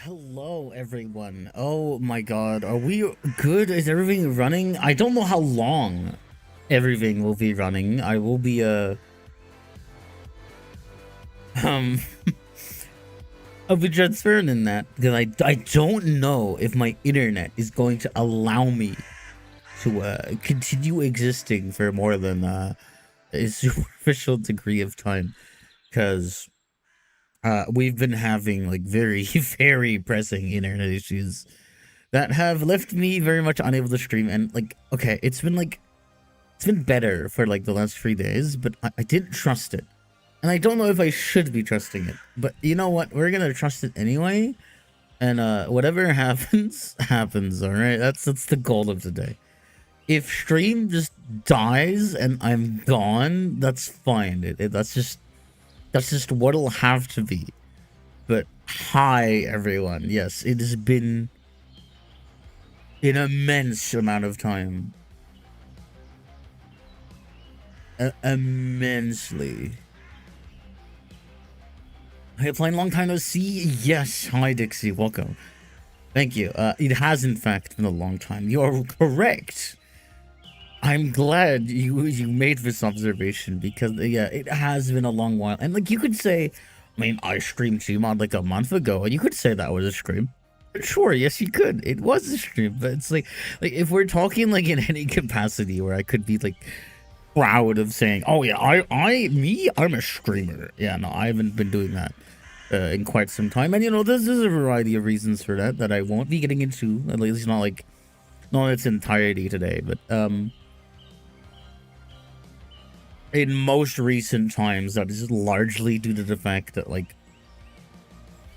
Hello, everyone. Oh my god, are we good? Is everything running? I don't know how long everything will be running. I will be, um, I'll be transparent in that because I don't know if my internet is going to allow me to, continue existing for more than, a superficial degree of time because, we've been having, like, very, very pressing internet issues that have left me very much unable to stream. And like, okay, it's been better for like the last 3 days, but I didn't trust it, and I don't know if I should be trusting it. But you know what? We're gonna trust it anyway, and whatever happens, happens. All right, that's the goal of today. If stream just dies and I'm gone, that's fine. That's just what'll have to be. But hi everyone. Yes, it has been an immense amount of time. Immensely. Hey, playing long time no see. Yes, hi Dixie, welcome. Thank you. It has in fact been a long time. You are correct. I'm glad you made this observation because yeah, it has been a long while. And like you could say, I mean, I streamed Gmod like a month ago, and you could say that was a stream. Sure, yes, you could. It was a stream, but it's like if we're talking like in any capacity where I could be like proud of saying, "Oh yeah, I'm a streamer." Yeah, no, I haven't been doing that in quite some time, and you know, there's a variety of reasons for that I won't be getting into. At least not like not in its entirety today, but in most recent times, that is largely due to the fact that like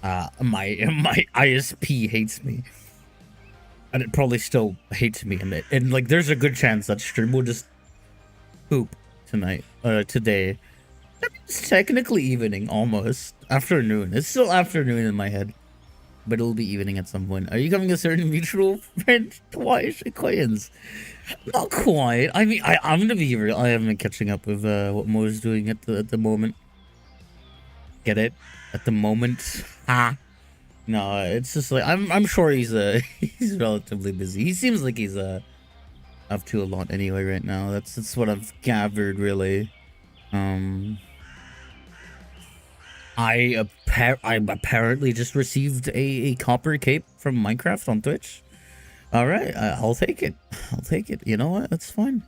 my ISP hates me, and it probably still hates me, and like there's a good chance that stream will just poop today. It's technically evening, almost. Afternoon. It's still afternoon in my head. But it'll be evening at some point. Are you having a certain mutual friend? Twice acquaintance? Not quite. I mean, I'm gonna be real. I haven't been catching up with what Mo's doing at the moment. Get it? At the moment. Ah. No, it's just like I'm sure he's he's relatively busy. He seems like he's up to a lot anyway right now. That's what I've gathered really. I apparently just received a copper cape from Minecraft on Twitch. All right, I'll take it. I'll take it. You know what? That's fine.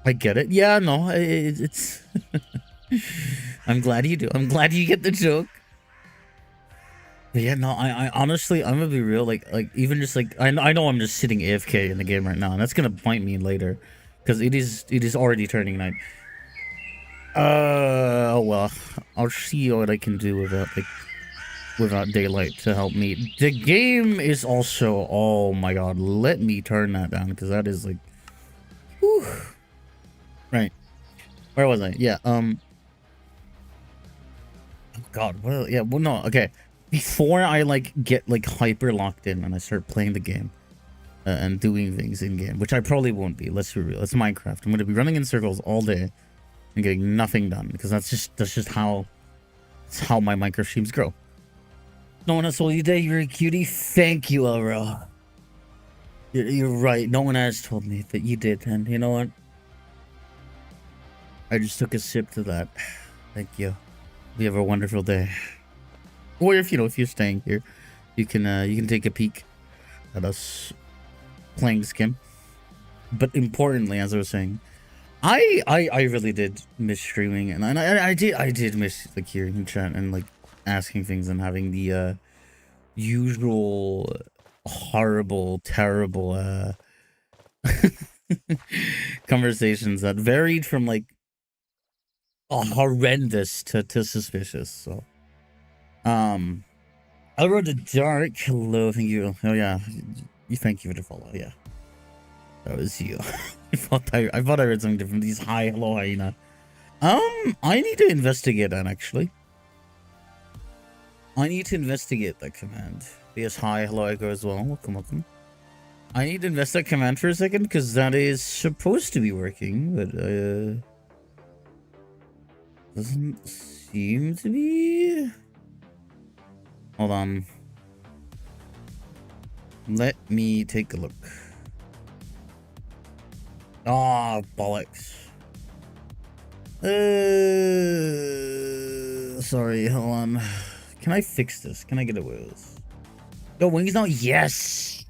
I get it. Yeah, no, it's. I'm glad you do. I'm glad you get the joke. But yeah, no, I honestly, I'm gonna be real. Like even just like I know I'm just sitting AFK in the game right now, and that's gonna bite me later, because it is already turning night. Oh well, I'll see what I can do without daylight to help me. The game is also, oh my god, let me turn that down because that is like, whew. Right. Where was I? Yeah. Oh god. Well, yeah. Well, no. Okay. Before I like get like hyper locked in and I start playing the game and doing things in game, which I probably won't be. Let's be real. It's Minecraft. I'm gonna be running in circles all day and getting nothing done because that's just how my Minecraft streams grow. No one has told you that you're a cutie. Thank you, Elro. You're right. No one has told me, but you did, and you know what? I just took a sip to that. Thank you. You have a wonderful day. Or if you're staying here, you can take a peek at us playing this game. But importantly, as I was saying, I really did miss streaming, and I did miss like hearing in chat and like asking things and having the usual horrible, terrible conversations that varied from like horrendous to suspicious. So I wrote a dark hello, thank you. Oh yeah, you thank you for the follow. Yeah, that was you. I thought I read something different. These hi, hello, hyena. I need to investigate that actually. I need to investigate that command. Yes, hi, hello, Echo as well. Welcome. I need to investigate that command for a second because that is supposed to be working, but doesn't seem to be. Hold on. Let me take a look. Ah, bollocks. Sorry, hold on. Can I fix this? Can I get away with this? Yo, wings now? Yes!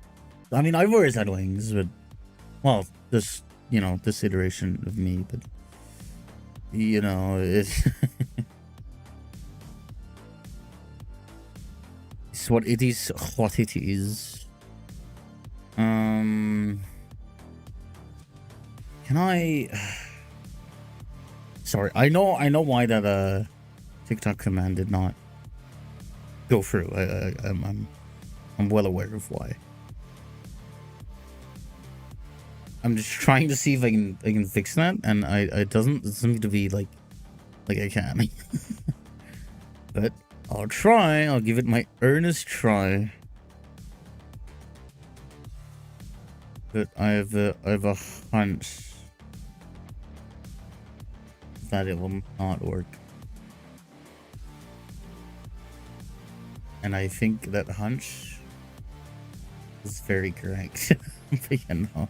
I mean, I've always had wings, but... Well, this, you know, this iteration of me, but... You know, it's... it's what it is, what it is. Can I... Sorry, I know why that, TikTok command did not go through. I'm well aware of why. I'm just trying to see if I can fix that, and it doesn't seem to be like I can. But I'll try. I'll give it my earnest try. But I have a hunch that it will not work. And I think that hunch is very correct. But, you know,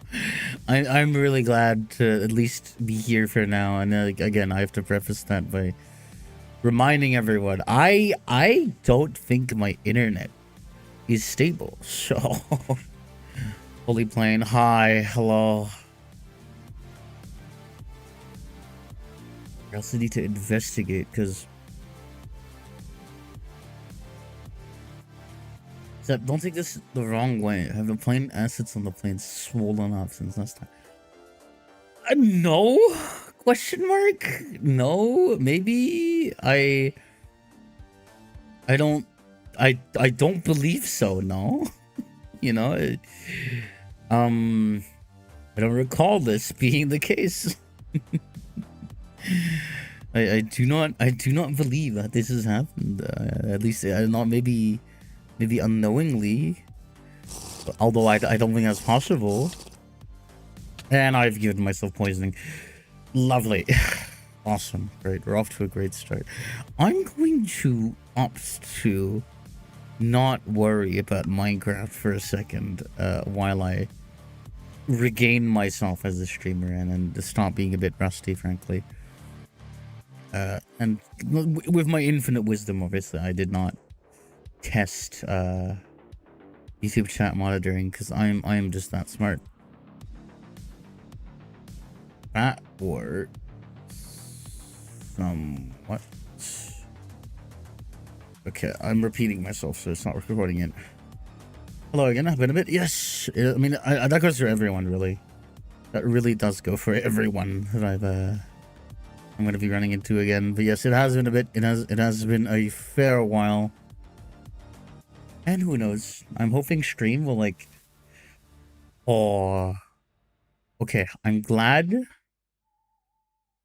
I'm really glad to at least be here for now. And again, I have to preface that by reminding everyone, I don't think my internet is stable. So, fully playing. Hi, hello. I also need to investigate because don't take this the wrong way. Have the plane assets on the plane swollen up since last time? No? Question mark? No? Maybe I don't believe so. No. You know, I don't recall this being the case. I do not believe that this has happened. At least not maybe unknowingly. Although I don't think that's possible. And I've given myself poisoning. Lovely. Awesome. Great. We're off to a great start. I'm going to opt to not worry about Minecraft for a second while I regain myself as a streamer and stop being a bit rusty, frankly. And with my infinite wisdom, obviously, I did not test YouTube chat monitoring because I am just that smart. That works somewhat. Okay, I'm repeating myself, so it's not recording it. Hello again, I've been a bit. Yes, I mean that goes for everyone, really. That really does go for everyone that I'm going to be running into again. But yes, it has been a bit. It has been a fair while. And who knows? I'm hoping stream will like. Oh, okay. I'm glad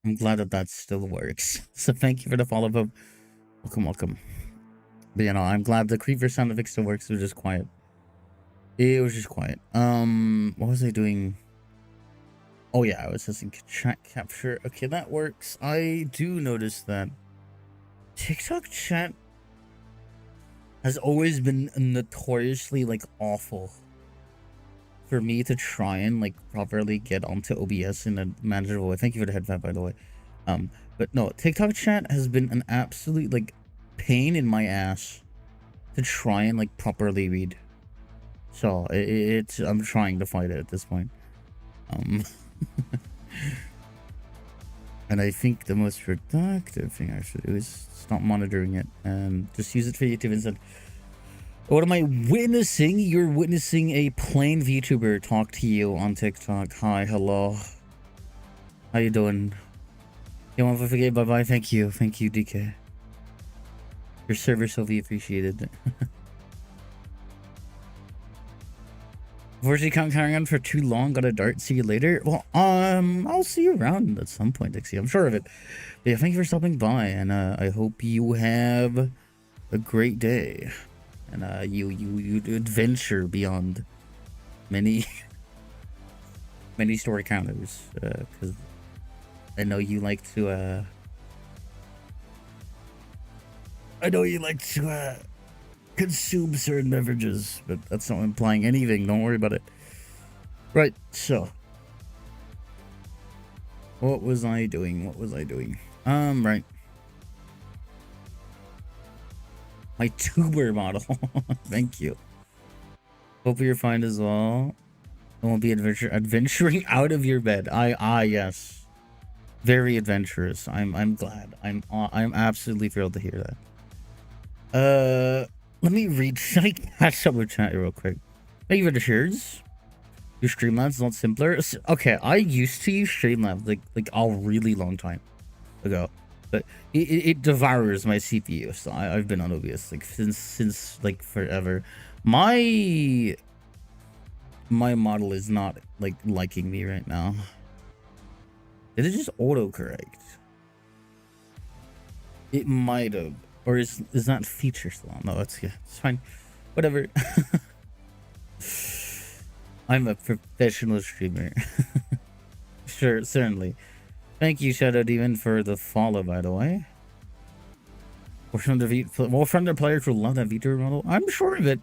that still works. So thank you for the follow up. Welcome. But you know, I'm glad the creeper sound effect still works. It was just quiet. What was I doing? Oh yeah, I was testing chat capture. Okay, that works. I do notice that TikTok chat has always been notoriously like awful for me to try and like properly get onto OBS in a manageable way. Thank you for the headband, by the way. But no, TikTok chat has been an absolute like pain in my ass to try and like properly read. So it's I'm trying to fight it at this point. And I think the most productive thing I should do is stop monitoring it and just use it for YouTube instead. What am I witnessing? You're witnessing a plain VTuber talk to you on TikTok. Hi, hello. How you doing? You want to forget? Bye-bye. Thank you, DK. Your service will be appreciated. Unfortunately, can't carry on for too long. Got a dart. See you later. Well, I'll see you around at some point, Dixie. I'm sure of it. But yeah, thank you for stopping by, and I hope you have a great day, and you adventure beyond many story counters, because I know you like to consume certain beverages, but that's not implying anything. Don't worry about it. Right, so what was I doing? Right. My tuber model. Thank you. Hope you're fine as well. I won't be adventuring out of your bed. Yes. Very adventurous. I'm glad. I'm absolutely thrilled to hear that. Let me read. Should I catch up with chat real quick? Thank you for the shares. Your Streamlabs not simpler. Okay, I used to use Streamlabs like a really long time ago, but it devours my CPU. So I've been on OBS like since like forever. My model is not like liking me right now. Did it just autocorrect? It might have, or is that feature still on? No, it's fine. Whatever. I'm a professional streamer. Sure, certainly. Thank you, Shadow Demon, for the follow, by the way. More from the players will love that VTuber model. I'm sure of it.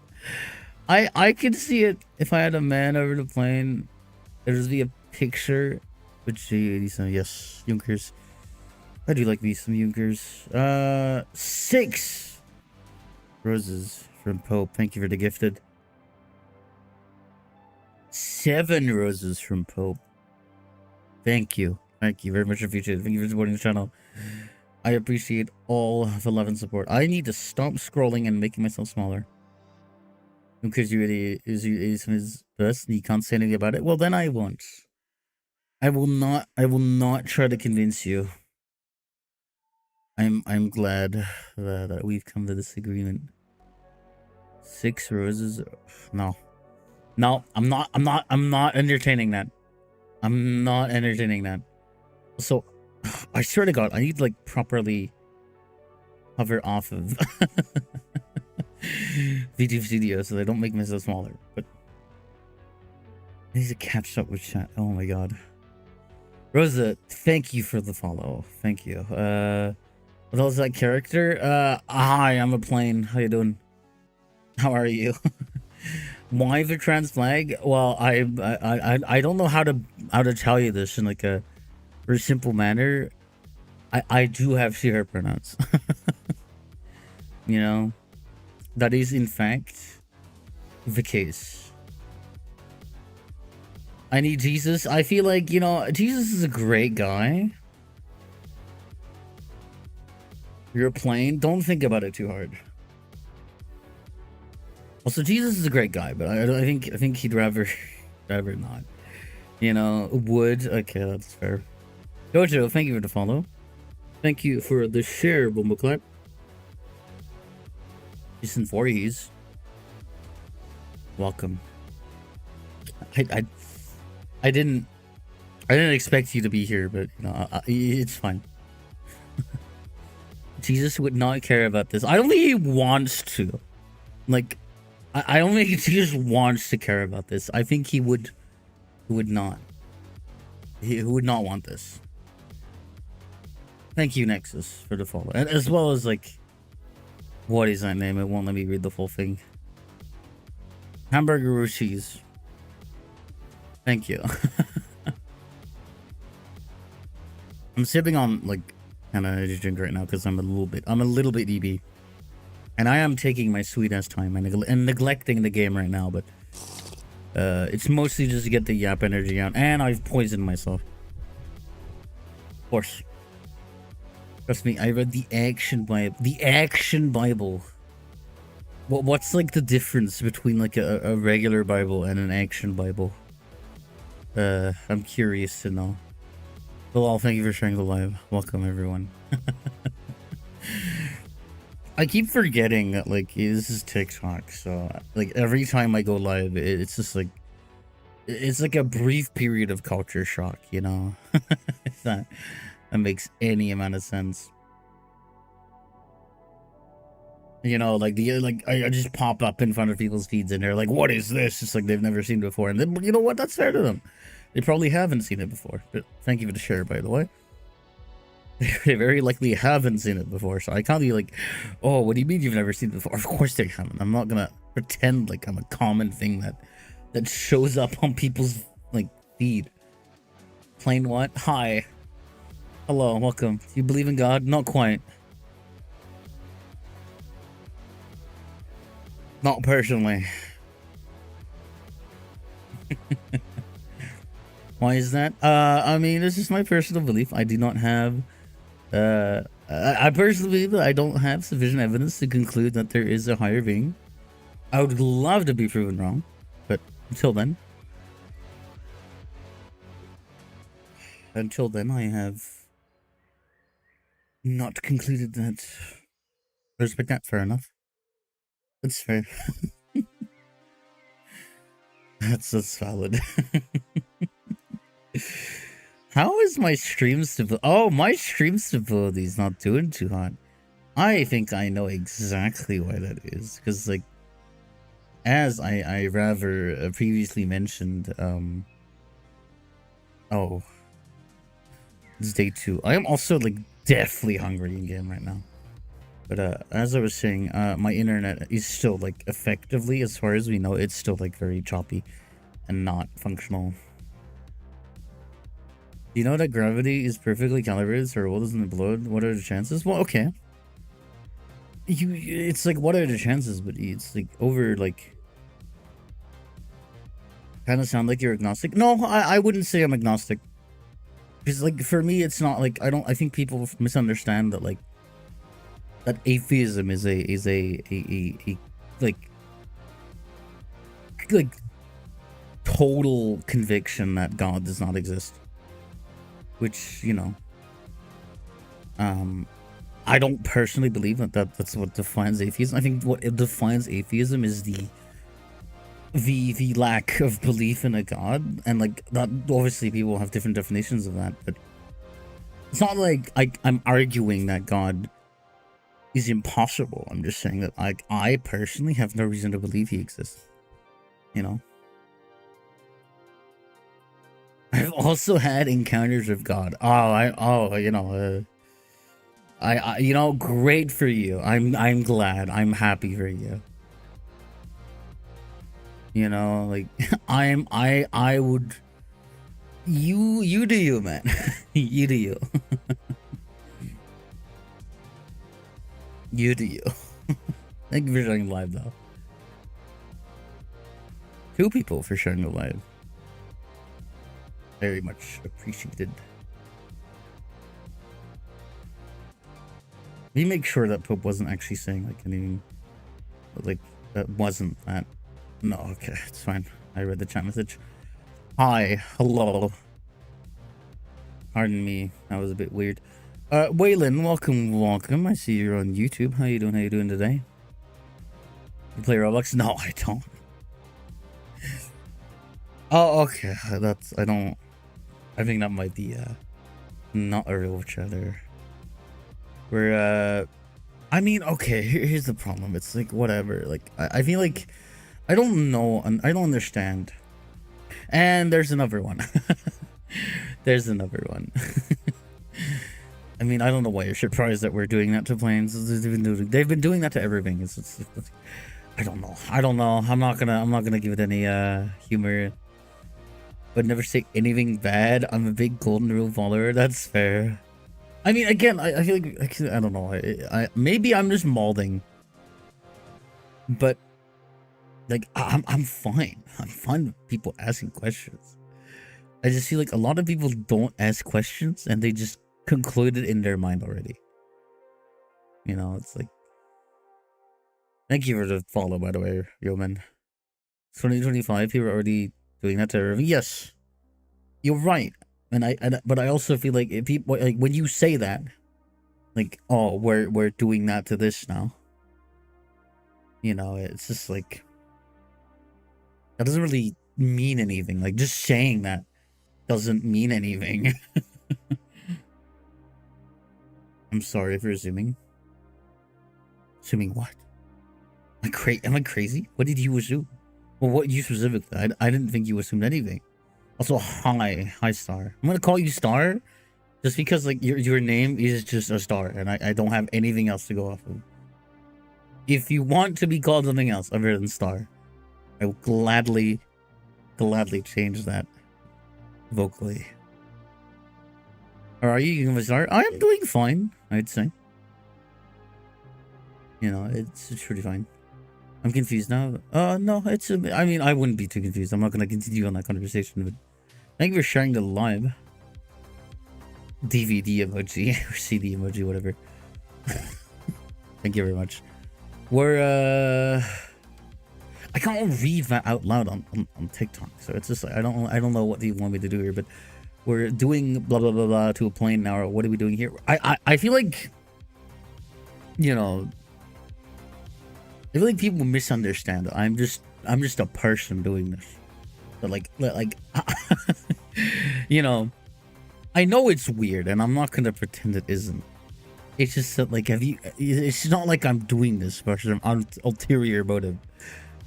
I could see it if I had a man over the plane. There'd just be a picture with G87. Yes, Junkers. I do like me some Junkers. 6 roses from Pope. Thank you for the gifted. 7 roses from Pope. Thank you. Thank you very much. Appreciate. Thank you for supporting the channel. I appreciate all the love and support. I need to stop scrolling and making myself smaller. Because you really is his best and you can't say anything about it. Well, then I won't. I will not try to convince you. I'm glad that we've come to this agreement. 6 roses. No, I'm not entertaining that. I'm not entertaining that. So, I swear to God, I need to like properly hover off of VTube Studio so they don't make myself smaller. But I need to catch up with chat. Oh my God. Rosa, thank you for the follow. Thank you. What else is that character? Hi, I'm a plane. How you doing? How are you? Why the trans flag? Well, I don't know how to tell you this in like a very simple manner. I do have she her pronouns. You know, that is in fact the case. I need Jesus. I feel like, you know, Jesus is a great guy. You're a plane. Don't think about it too hard. Also, Jesus is a great guy, but I think he'd rather not. You know, would. Okay, that's fair. Jojo, thank you for the follow. Thank you for the share, Bumbleclap. He's in 40s. Welcome. I didn't expect you to be here, but you know, it's fine. Jesus would not care about this. I don't think he wants to. Like, I don't think he just wants to care about this. I think he would not. He would not want this. Thank you, Nexus, for the follow. And as well as, like, what is that name? It won't let me read the full thing. Hamburger with cheese. Thank you. I'm sipping on, like, an energy drink right now because I'm a little bit EB. And I am taking my sweet ass time and neglecting the game right now, but it's mostly just to get the yap energy out. And I've poisoned myself. Of course. Trust me, I read the Action Bible. The Action Bible. What's like the difference between like a regular Bible and an Action Bible? I'm curious to know. Well, thank you for sharing the live. Welcome, everyone. I keep forgetting that, like, this is TikTok, so, like, every time I go live, it's just, like, it's like a brief period of culture shock, you know? If that makes any amount of sense. You know, like, I just pop up in front of people's feeds, and they're like, what is this? It's like they've never seen it before, and then, you know what? That's fair to them. They probably haven't seen it before, but thank you for the share, by the way. They very likely haven't seen it before, so I can't be like, oh, what do you mean you've never seen it before? Of course they haven't. I'm not gonna pretend like I'm a common thing that shows up on people's like feed. Plain what? Hi. Hello, welcome. Do you believe in God? Not quite. Not personally. Why is that? I mean, this is my personal belief. I do not have I personally believe that I don't have sufficient evidence to conclude that there is a higher being. I would love to be proven wrong, but until then I have not concluded that. Respect that. Fair enough. That's fair. That's valid. How is my stream stability? Oh, my stream stability is not doing too hot. I think I know exactly why that is. Because, like, as I rather previously mentioned, oh, it's day 2. I am also, like, deathly hungry in game right now. But, as I was saying, my internet is still, like, effectively, as far as we know, it's still, like, very choppy and not functional. You know that gravity is perfectly calibrated so our world doesn't explode? What are the chances? Well, okay. It's like, what are the chances? But it's like over, like, kind of sound like you're agnostic. No, I wouldn't say I'm agnostic. Because, like, for me, it's not like, I think people misunderstand that, like, that atheism is a like total conviction that God does not exist. Which, you know, I don't personally believe that's what defines atheism. I think what it defines atheism is the lack of belief in a god, and like that. Obviously, people have different definitions of that, but it's not like I'm arguing that God is impossible. I'm just saying that I personally have no reason to believe he exists. You know. I've also had encounters with God. You know, great for you. I'm glad. I'm happy for you. You know, like I would. You do you, man. You do you. You do you. Thank you for sharing live though. 2 people for sharing the live. Very much appreciated. Let me make sure that Pope wasn't actually saying like anything, like that wasn't that. No, okay, it's fine. I read the chat message. Hi, hello. Pardon me, that was a bit weird. Waylon, welcome. I see you're on YouTube. How you doing today? You play Roblox? No, I don't. Oh, okay. I think that might be not a real chatter. I mean, okay, here's the problem. It's like whatever. Like I feel like I don't know, and I don't understand. And there's another one. There's another one. I mean, I don't know why you're surprised that we're doing that to planes. They've been doing that to everything. It's I don't know. I'm not gonna give it any humor. But never say anything bad. I'm a big golden rule follower. That's fair. I mean, again, I feel like I don't know. I maybe I'm just molding, but like I'm fine. I'm fine with people asking questions. I just feel like a lot of people don't ask questions and they just conclude it in their mind already. You know, it's like. Thank you for the follow, by the way, Yeoman. 2025, people are already doing that to everything. Yes, you're right. But I also feel like if people, like, when you say that, like, oh, we're doing that to this now. You know, it's just like that doesn't really mean anything. Like, just saying that doesn't mean anything. I'm sorry for assuming. Assuming what? Am I crazy? What did you assume? Well, what you specifically? I didn't think you assumed anything. Also, hi Star. I'm gonna call you Star Just because like your name is just a star, and I don't have anything else to go off of. If you want to be called something else other than star, I will gladly change that vocally. Or are you gonna start? I am doing fine, I'd say. You know, it's pretty fine. I'm confused now. No, it's. I mean, I wouldn't be too confused. I'm not gonna continue on that conversation. But thank you for sharing the live DVD emoji or CD emoji, whatever. Thank you very much. We're I can't read that out loud on TikTok, so it's just like I don't know what you want me to do here, but we're doing blah blah blah blah to a plane now. Or what are we doing here? I feel like, you know, I feel like people misunderstand. I'm just a person doing this, but like you know, I know it's weird, and I'm not gonna pretend it isn't. It's just that like it's not like I'm doing this for some ulterior motive.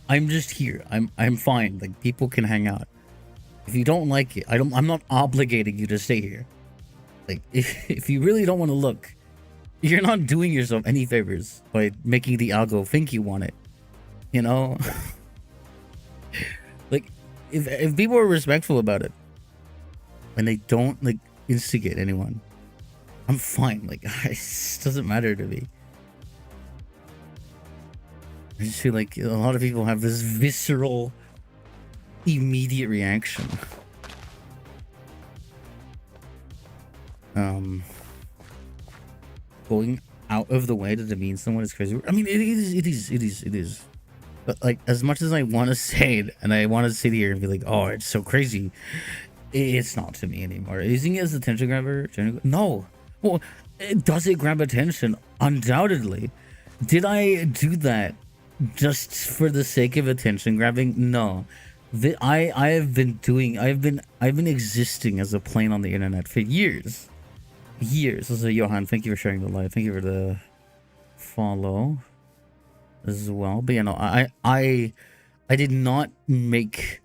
I'm just here. I'm fine. Like, people can hang out. If you don't like it, I'm not obligating you to stay here. Like, if you really don't want to look, you're not doing yourself any favors by making the algo think you want it. You know? Like, if people are respectful about it and they don't like instigate anyone, I'm fine. Like, it doesn't matter to me. I just feel like a lot of people have this visceral, immediate reaction. Going out of the way to demean someone is crazy. I mean, it is. But like, as much as I want to say it, and I want to sit here and be like, oh, it's so crazy, it's not to me anymore. Using it as attention grabber? No. Well, does it grab attention? Undoubtedly. Did I do that just for the sake of attention grabbing? No. I've been existing as a plane on the internet for years. So Johan, thank you for sharing the live. Thank you for the follow as well. But you know, I did not make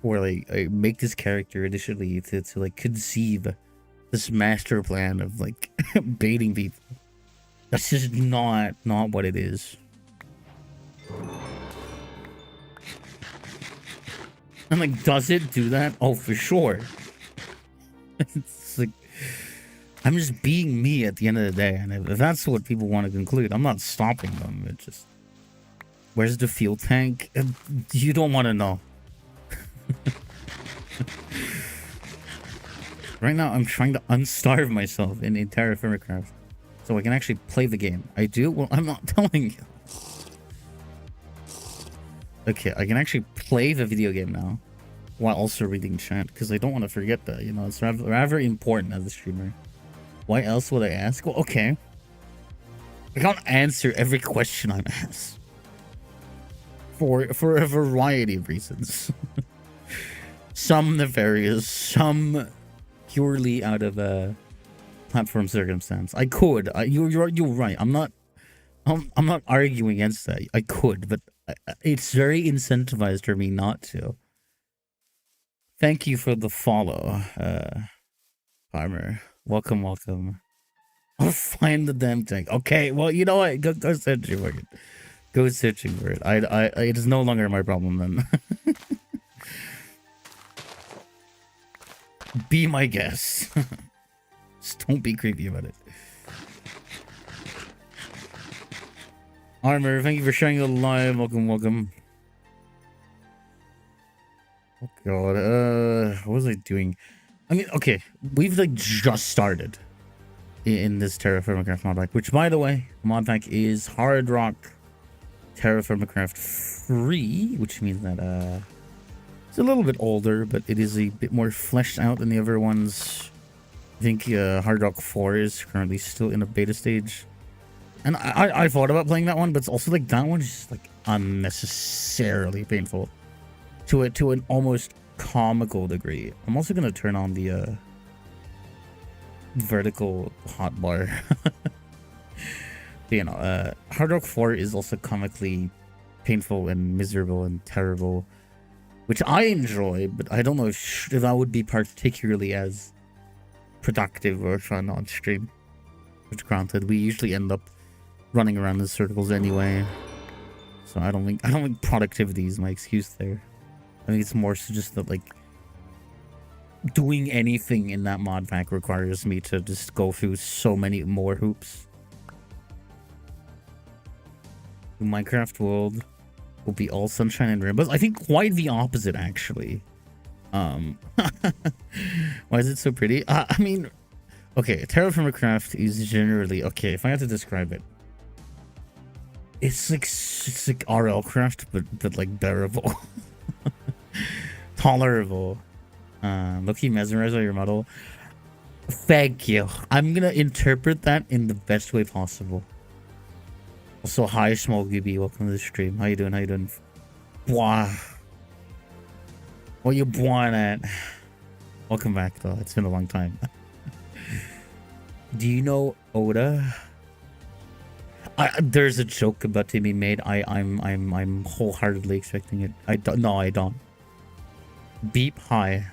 or like I make this character initially to like conceive this master plan of like baiting people. That's just not what it is. And like, does it do that? Oh, for sure. It's like, I'm just being me at the end of the day, and if that's what people want to conclude, I'm not stopping them. It's just, where's the fuel tank? You don't want to know. Right now, I'm trying to unstarve myself in TerraFirmaCraft, so I can actually play the game. I do? Well, I'm not telling you. Okay, I can actually play the video game now while also reading chat, because I don't want to forget that, you know, it's rather important as a streamer. Why else would I ask? Well, okay. I can't answer every question I'm asked. For a variety of reasons. Some nefarious, some purely out of a platform circumstance. I could. You're right. I'm not arguing against that. I could, but it's very incentivized for me not to. Thank you for the follow, Farmer. Welcome. I'll find the damn thing. Okay, well, you know what? Go searching for it. Go searching for it. It is no longer my problem then. Be my guest. Just don't be creepy about it. Armor, thank you for sharing the live. Welcome. Oh god, what was I doing? I mean, okay, we've like just started in this TerraFirmaCraft mod pack, which, by the way, the mod pack is Hardrock TerraFirmaCraft free, which means that it's a little bit older, but it is a bit more fleshed out than the other ones. I think Hardrock 4 is currently still in a beta stage. And I thought about playing that one, but it's also like that one is just like unnecessarily painful to an almost comical degree. I'm also gonna turn on the vertical hotbar. You know, Hardrock 4 is also comically painful and miserable and terrible, which I enjoy, but I don't know if that would be particularly as productive or fun on stream. Which granted, we usually end up running around in circles anyway. So I don't think productivity is my excuse there. I think it's more so just that, like, doing anything in that mod pack requires me to just go through so many more hoops. The Minecraft world will be all sunshine and rainbows. I think quite the opposite, actually. Why is it so pretty? I mean, okay, TerraFirmaCraft is generally okay. If I have to describe it, it's like RLCraft, but like bearable, tolerable. Look-y mesmerize your model. Thank you. I'm gonna interpret that in the best way possible. Also, hi, Smokey B. Welcome to the stream. How you doing? How you doing? Bwah. What you bwahing at? Welcome back, though. It's been a long time. Do you know Oda? There's a joke about to be made. I'm wholeheartedly expecting it. I don't. Beep hi.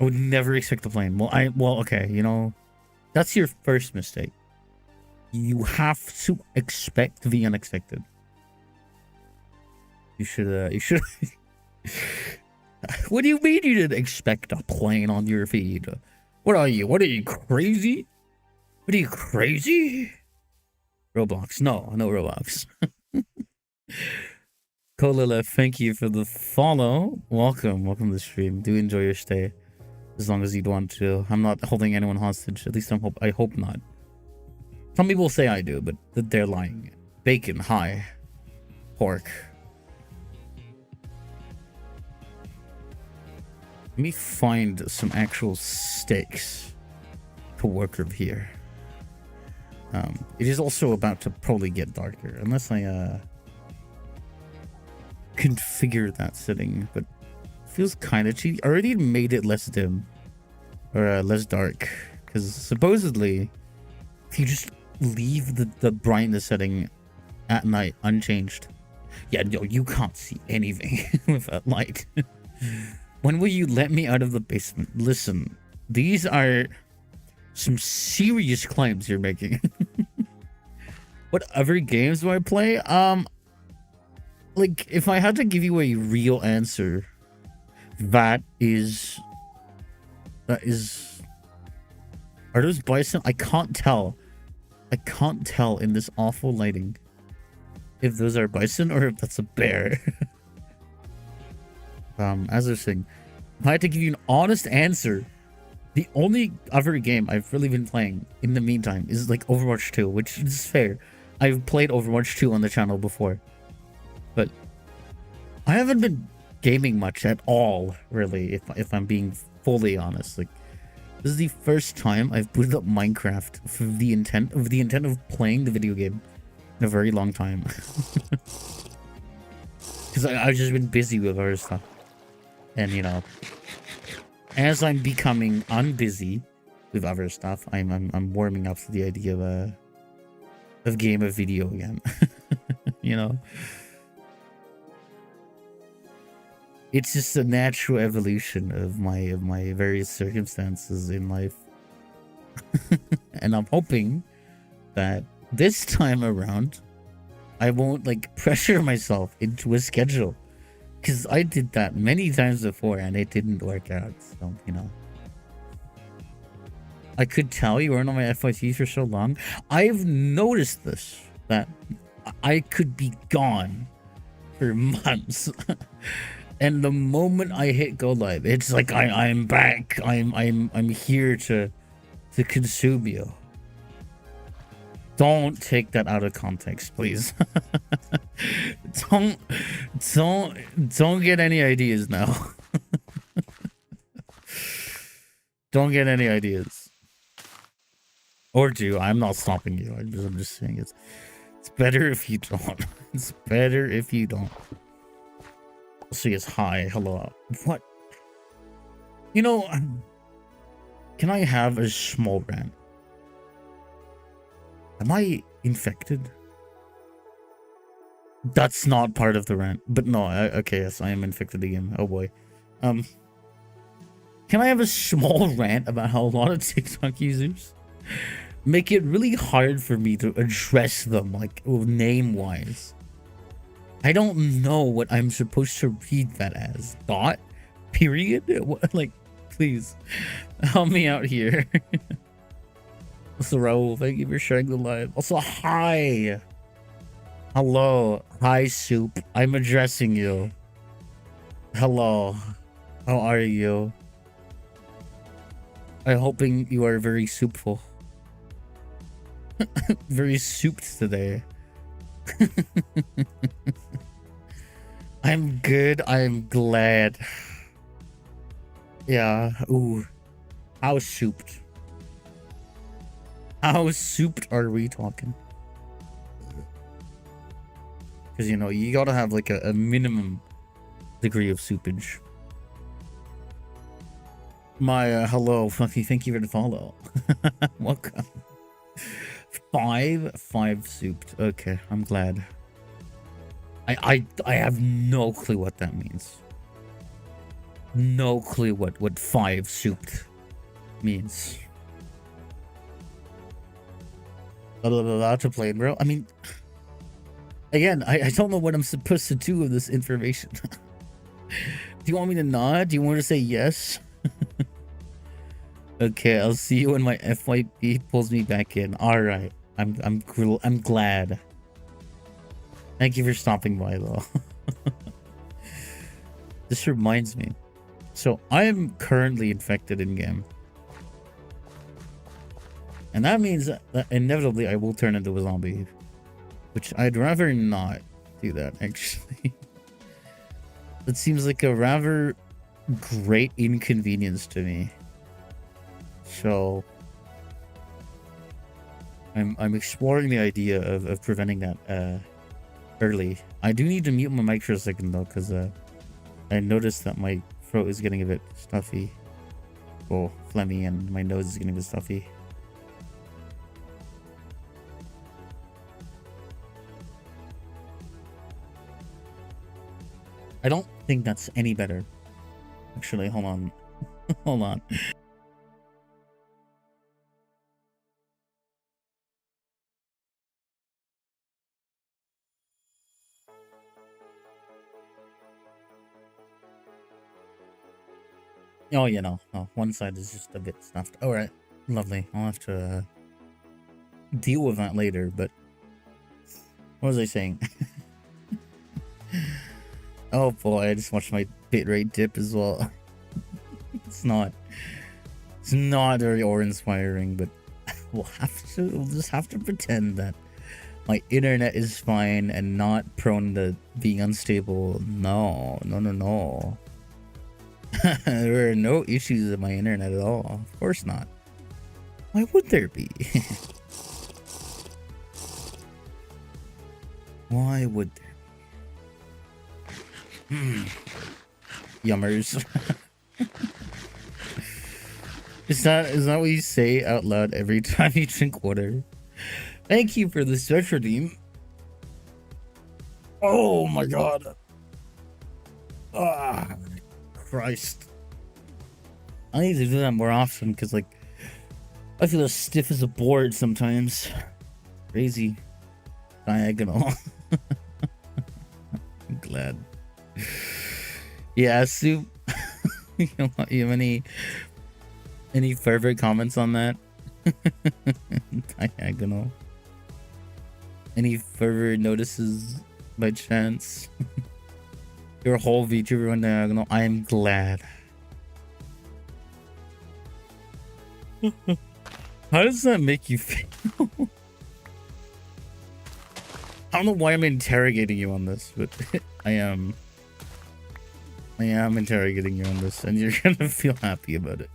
I would never expect the plane. Well, okay, you know, that's your first mistake. You have to expect the unexpected. You should. What do you mean you didn't expect a plane on your feed? What are you? What are you, crazy? What are you, crazy? Roblox. No Roblox. Kolila, thank you for the follow. Welcome to the stream. Do enjoy your stay. As long as you'd want to. I'm not holding anyone hostage. At least I hope not. Some people say I do, but they're lying. Bacon, hi. Pork. Let me find some actual steaks to work with here. It is also about to probably get darker, unless I configure that setting, but it feels kind of cheap. I already made it less dim, or less dark, because supposedly, if you just leave the brightness setting at night unchanged, yeah, no, you can't see anything with that light. When will you let me out of the basement? Listen, these are some serious claims you're making. What other games do I play? Like, if I had to give you a real answer, that is... Are those bison? I can't tell. I can't tell in this awful lighting if those are bison or if that's a bear. As I was saying, if I had to give you an honest answer, the only other game I've really been playing in the meantime is like Overwatch 2, which is fair. I've played Overwatch 2 on the channel before, but I haven't been gaming much at all, really, if I'm being fully honest. Like, this is the first time I've booted up Minecraft for the intent of playing the video game in a very long time. Because I've just been busy with other stuff. And, you know, as I'm becoming unbusy with other stuff, I'm warming up to the idea of game of video again. You know? It's just a natural evolution of my various circumstances in life. And I'm hoping that this time around I won't like pressure myself into a schedule, because I did that many times before and it didn't work out. So, you know, I could tell you weren't on my FYC for so long. I've noticed this, that I could be gone for months. And the moment I hit go live, it's like I'm back. I'm here to consume you. Don't take that out of context, please. don't get any ideas now. Don't get any ideas. Or do. I'm not stopping you. I'm just saying it's better if you don't. It's better if you don't. See, it's hi, hello. What? You know, can I have a small rant? Am I infected? That's not part of the rant, but no. Okay, yes, I am infected again. Oh boy. Can Can I have a small rant about how a lot of TikTok users make it really hard for me to address them, like, name-wise? I don't know what I'm supposed to read that as. Dot? Period? What, like, please, help me out here. Also, Raul, thank you for sharing the live. Also, hi. Hello. Hi, Soup. I'm addressing you. Hello. How are you? I'm hoping you are very soupful. Very souped today. I'm good. I'm glad. Yeah. Ooh. How souped? How souped are we talking? Because, you know, you gotta have like a minimum degree of soupage. My hello, Fluffy, thank you for the follow. Welcome. Five souped. Okay, I'm glad. I have no clue what that means. No clue what 5 souped means. Blah, to play, bro. I mean, again, I don't know what I'm supposed to do with this information. Do you want me to nod? Do you want me to say yes? Okay, I'll see you when my FYP pulls me back in. All right, I'm glad. Thank you for stopping by, though. This reminds me. So I am currently infected in game, and that means that inevitably I will turn into a zombie, which I'd rather not do that. Actually, it seems like a rather great inconvenience to me. So I'm exploring the idea of preventing that early. I do need to mute my mic for a second though, because I noticed that my throat is getting a bit stuffy. Well, phlegmy, and my nose is getting a bit stuffy. I don't think that's any better. Actually, hold on. Hold on. Oh, you know, no, one side is just a bit stuffed. All right, lovely. I'll have to deal with that later, but what was I saying? Oh boy, I just watched my bitrate dip as well. It's not very awe-inspiring, but we'll just have to pretend that my internet is fine and not prone to being unstable. No. There are no issues with my internet at all. Of course not. Why would there be? Why would there be? Yummers. Is that what you say out loud every time you drink water? Thank you for the search redeem. Oh my god. Ah. Christ. I need to do that more often because, like, I feel as stiff as a board sometimes. Crazy. Diagonal. I'm glad. Yeah, Soup. You have any further comments on that? Diagonal. Any further notices by chance? Your whole VTuber went diagonal. I am glad. How does that make you feel? I don't know why I'm interrogating you on this, but I am interrogating you on this, and you're gonna feel happy about it.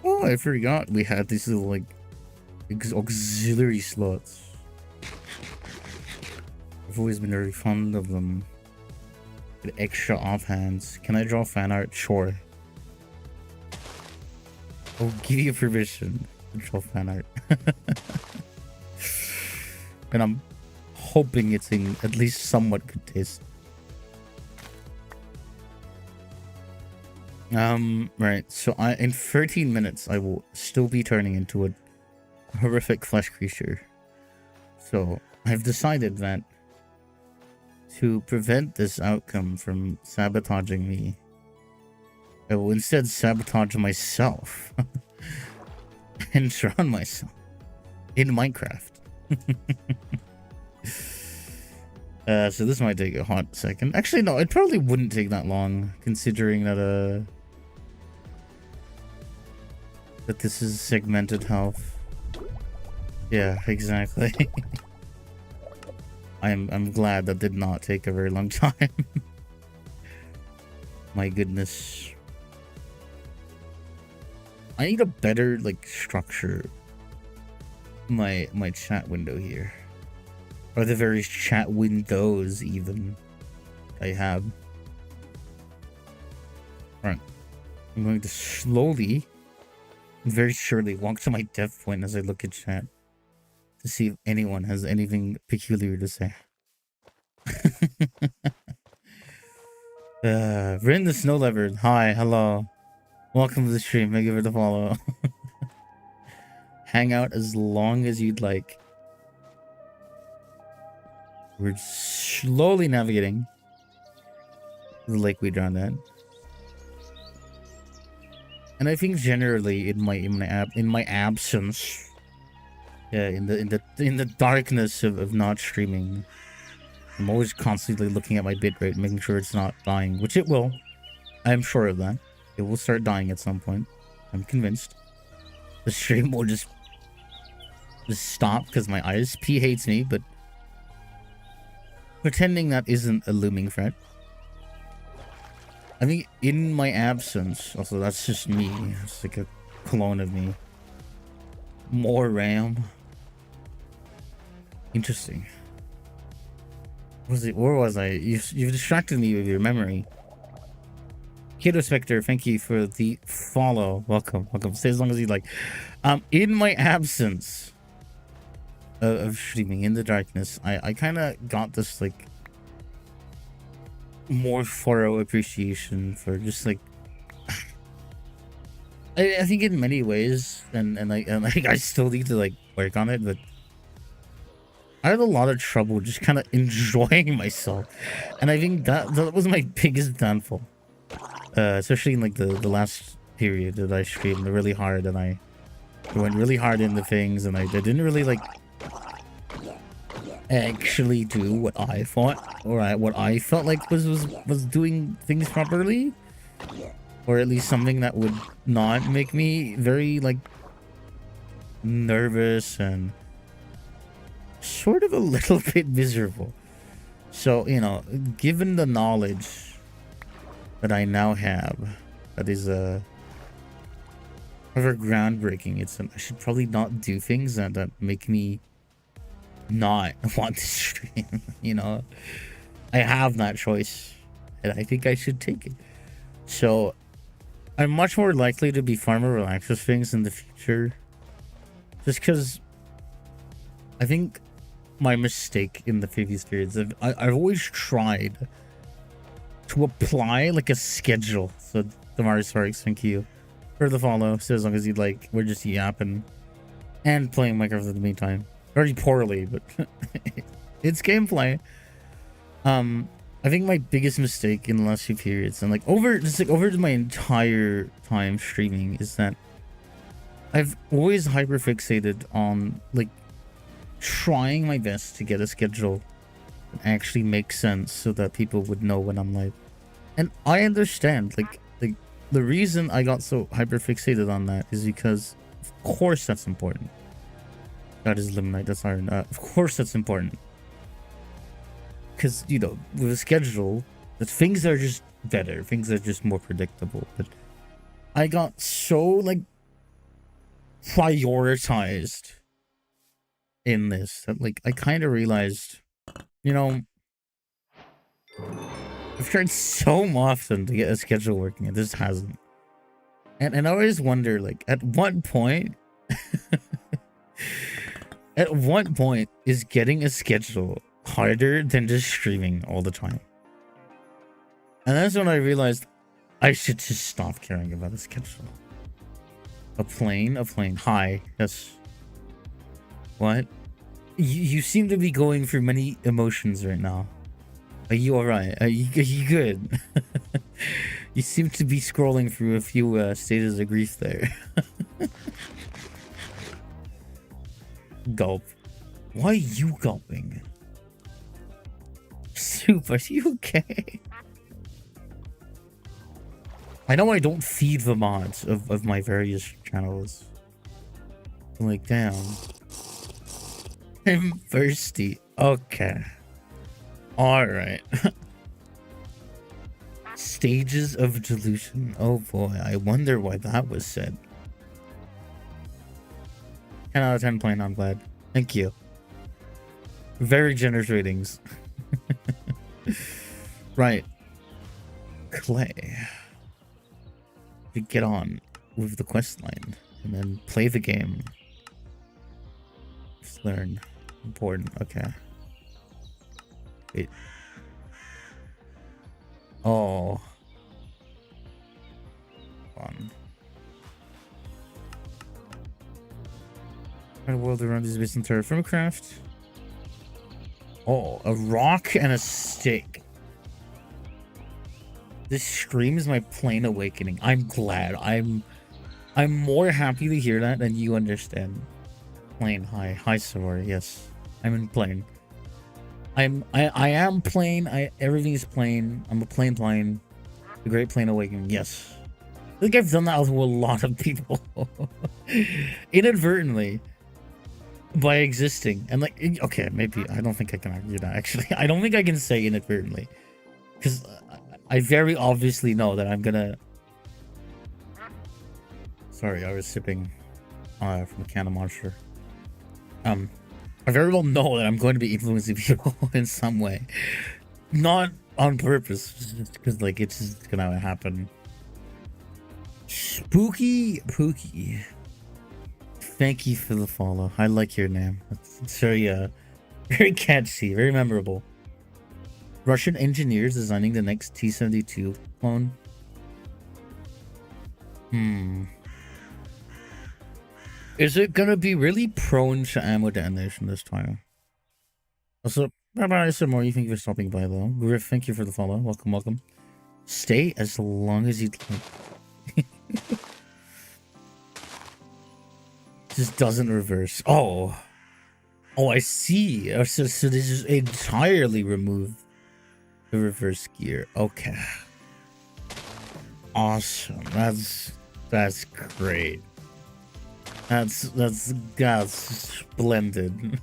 Oh, I forgot we had these little, like, auxiliary slots. I've always been very fond of them. Get extra offhands. Can I draw fan art? Sure. I'll give you permission to draw fan art. And I'm hoping it's in at least somewhat good taste. Right. So in 13 minutes, I will still be turning into a horrific flesh creature. So I've decided that to prevent this outcome from sabotaging me, I will instead sabotage myself and drown myself in Minecraft. So this might take a hot second. Actually, no, it probably wouldn't take that long, considering that that this is segmented health. Yeah, exactly. I'm glad that did not take a very long time. My goodness. I need a better like structure. My chat window here. Or the various chat windows even I have. Alright. I'm going to slowly and very surely walk to my death point as I look at chat to see if anyone has anything peculiar to say. Rin the Snow Leopard. Hi, hello. Welcome to the stream. Thank you for the follow. Hang out as long as you'd like. We're slowly navigating the lake we drowned at. And I think generally in my absence, yeah, in the darkness of not streaming, I'm always constantly looking at my bitrate, making sure it's not dying, which it will. I'm sure of that. It will start dying at some point. I'm convinced. The stream will just stop because my ISP hates me, but pretending that isn't a looming threat. I think in my absence, also that's just me. It's like a clone of me. More RAM. Interesting. Where was I? You've distracted me with your memory. Kato Spectre, thank you for the follow. Welcome. Stay as long as you like. In my absence of streaming in the darkness, I kind of got this like more thorough appreciation for just like I think in many ways, and I still need to like work on it, but I had a lot of trouble just kind of enjoying myself, and I think that was my biggest downfall, especially in like the last period that I streamed really hard, and I went really hard into things, and I didn't really like actually do what I thought or what I felt like was doing things properly, or at least something that would not make me very like nervous and sort of a little bit miserable. So, you know, given the knowledge that I now have, that is rather groundbreaking, I should probably not do things that make me not want to stream. You know, I have that choice, and I think I should take it. So I'm much more likely to be far more relaxed with things in the future, just because I think my mistake in the previous periods, I've always tried to apply like a schedule. So Damari Sparks, thank you for the follow. So as long as you'd like, we're just yapping and playing Minecraft in the meantime. Very poorly, but it's gameplay. I think my biggest mistake in the last few periods, and like over my entire time streaming, is that I've always hyperfixated on like trying my best to get a schedule that actually makes sense so that people would know when I'm live. And I understand, like the reason I got so hyperfixated on that is because of course that's important. That is Limonite, that's iron. Of course that's important. Because, you know, with a schedule, things are just better. Things are just more predictable. But I got so, like, prioritized in this that, like, I kind of realized, you know, I've tried so often to get a schedule working, and this hasn't. And I always wonder, like, at what point... At what point is getting a schedule harder than just streaming all the time? And that's when I realized I should just stop caring about this schedule. A plane? A plane. Hi. Yes. What? You seem to be going through many emotions right now. Are you alright? Are you good? You seem to be scrolling through a few stages of grief there. Gulp. Why are you gulping? Soup, are you okay? I know I don't feed the mods of my various channels. Like, damn. I'm thirsty. Okay. Alright. Stages of delusion. Oh boy, I wonder why that was said. 10 out of 10 plain, I'm glad. Thank you. Very generous ratings. Right. Clay. To get on with the quest line and then play the game. Just learn. Important. Okay. Wait. Oh. Fun. The world around is based on TerraFirmaCraft. Oh, a rock and a stick. This screams my plain awakening. I'm glad. I'm more happy to hear that than you understand. Plain. Hi Soror. Yes. I'm in plain. I am plain. Everything is plain. I'm a plain. The great plain awakening. Yes. I think I've done that with a lot of people. Inadvertently. By existing. And like, okay, maybe. I don't think I can argue that actually. I don't think I can say inadvertently. Because I very obviously know that I'm gonna... Sorry, I was sipping from a can of Monster. I very well know that I'm going to be influencing people in some way. Not on purpose, just because like it's just gonna happen. Spooky Pookie. Thank you for the follow. I like your name. It's very catchy, very memorable. Russian engineers designing the next T-72 clone. Is it gonna be really prone to ammo detonation this time? Also, bye-bye, some more. You think you're stopping by though. Griff, thank you for the follow. Welcome. Stay as long as you'd like. Just doesn't reverse. Oh, I see. So this is entirely remove the reverse gear. Okay. Awesome. That's great. That's splendid.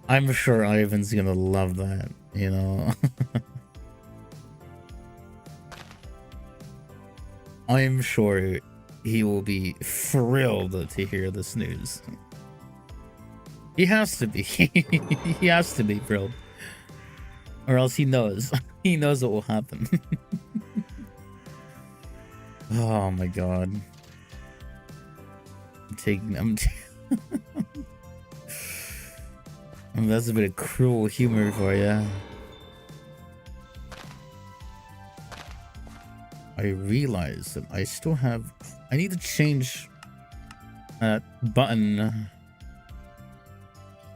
I'm sure Ivan's gonna love that, you know. I'm sure he will be thrilled to hear this news. He has to be. He has to be thrilled. Or else he knows. He knows what will happen. Oh my god. That's a bit of cruel humor for you. I realize that I still have... I need to change that button.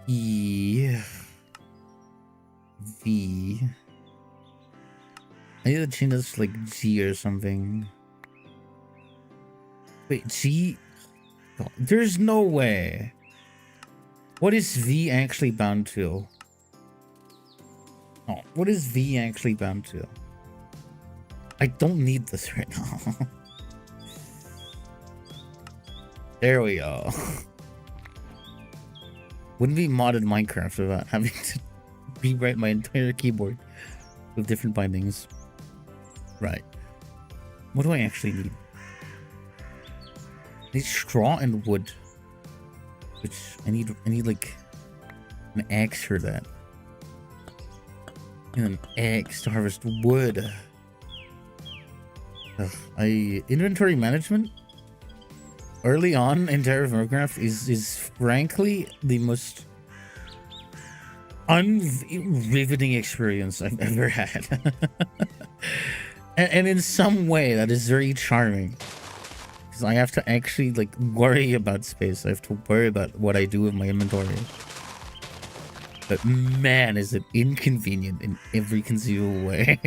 E... V... I need to change this to like G or something. Wait, G... Oh, there's no way. What is V actually bound to? Oh, what is V actually bound to? I don't need this right now. There we go. Wouldn't be modded Minecraft without having to rewrite my entire keyboard with different bindings. Right. What do I actually need? I need straw and wood. Which I need like an axe for that. And an axe to harvest wood. Inventory management early on in TerraFirmaCraft is frankly the most unriveting experience I've ever had. And in some way, that is very charming. Because I have to actually, like, worry about space. I have to worry about what I do with my inventory. But man, is it inconvenient in every conceivable way.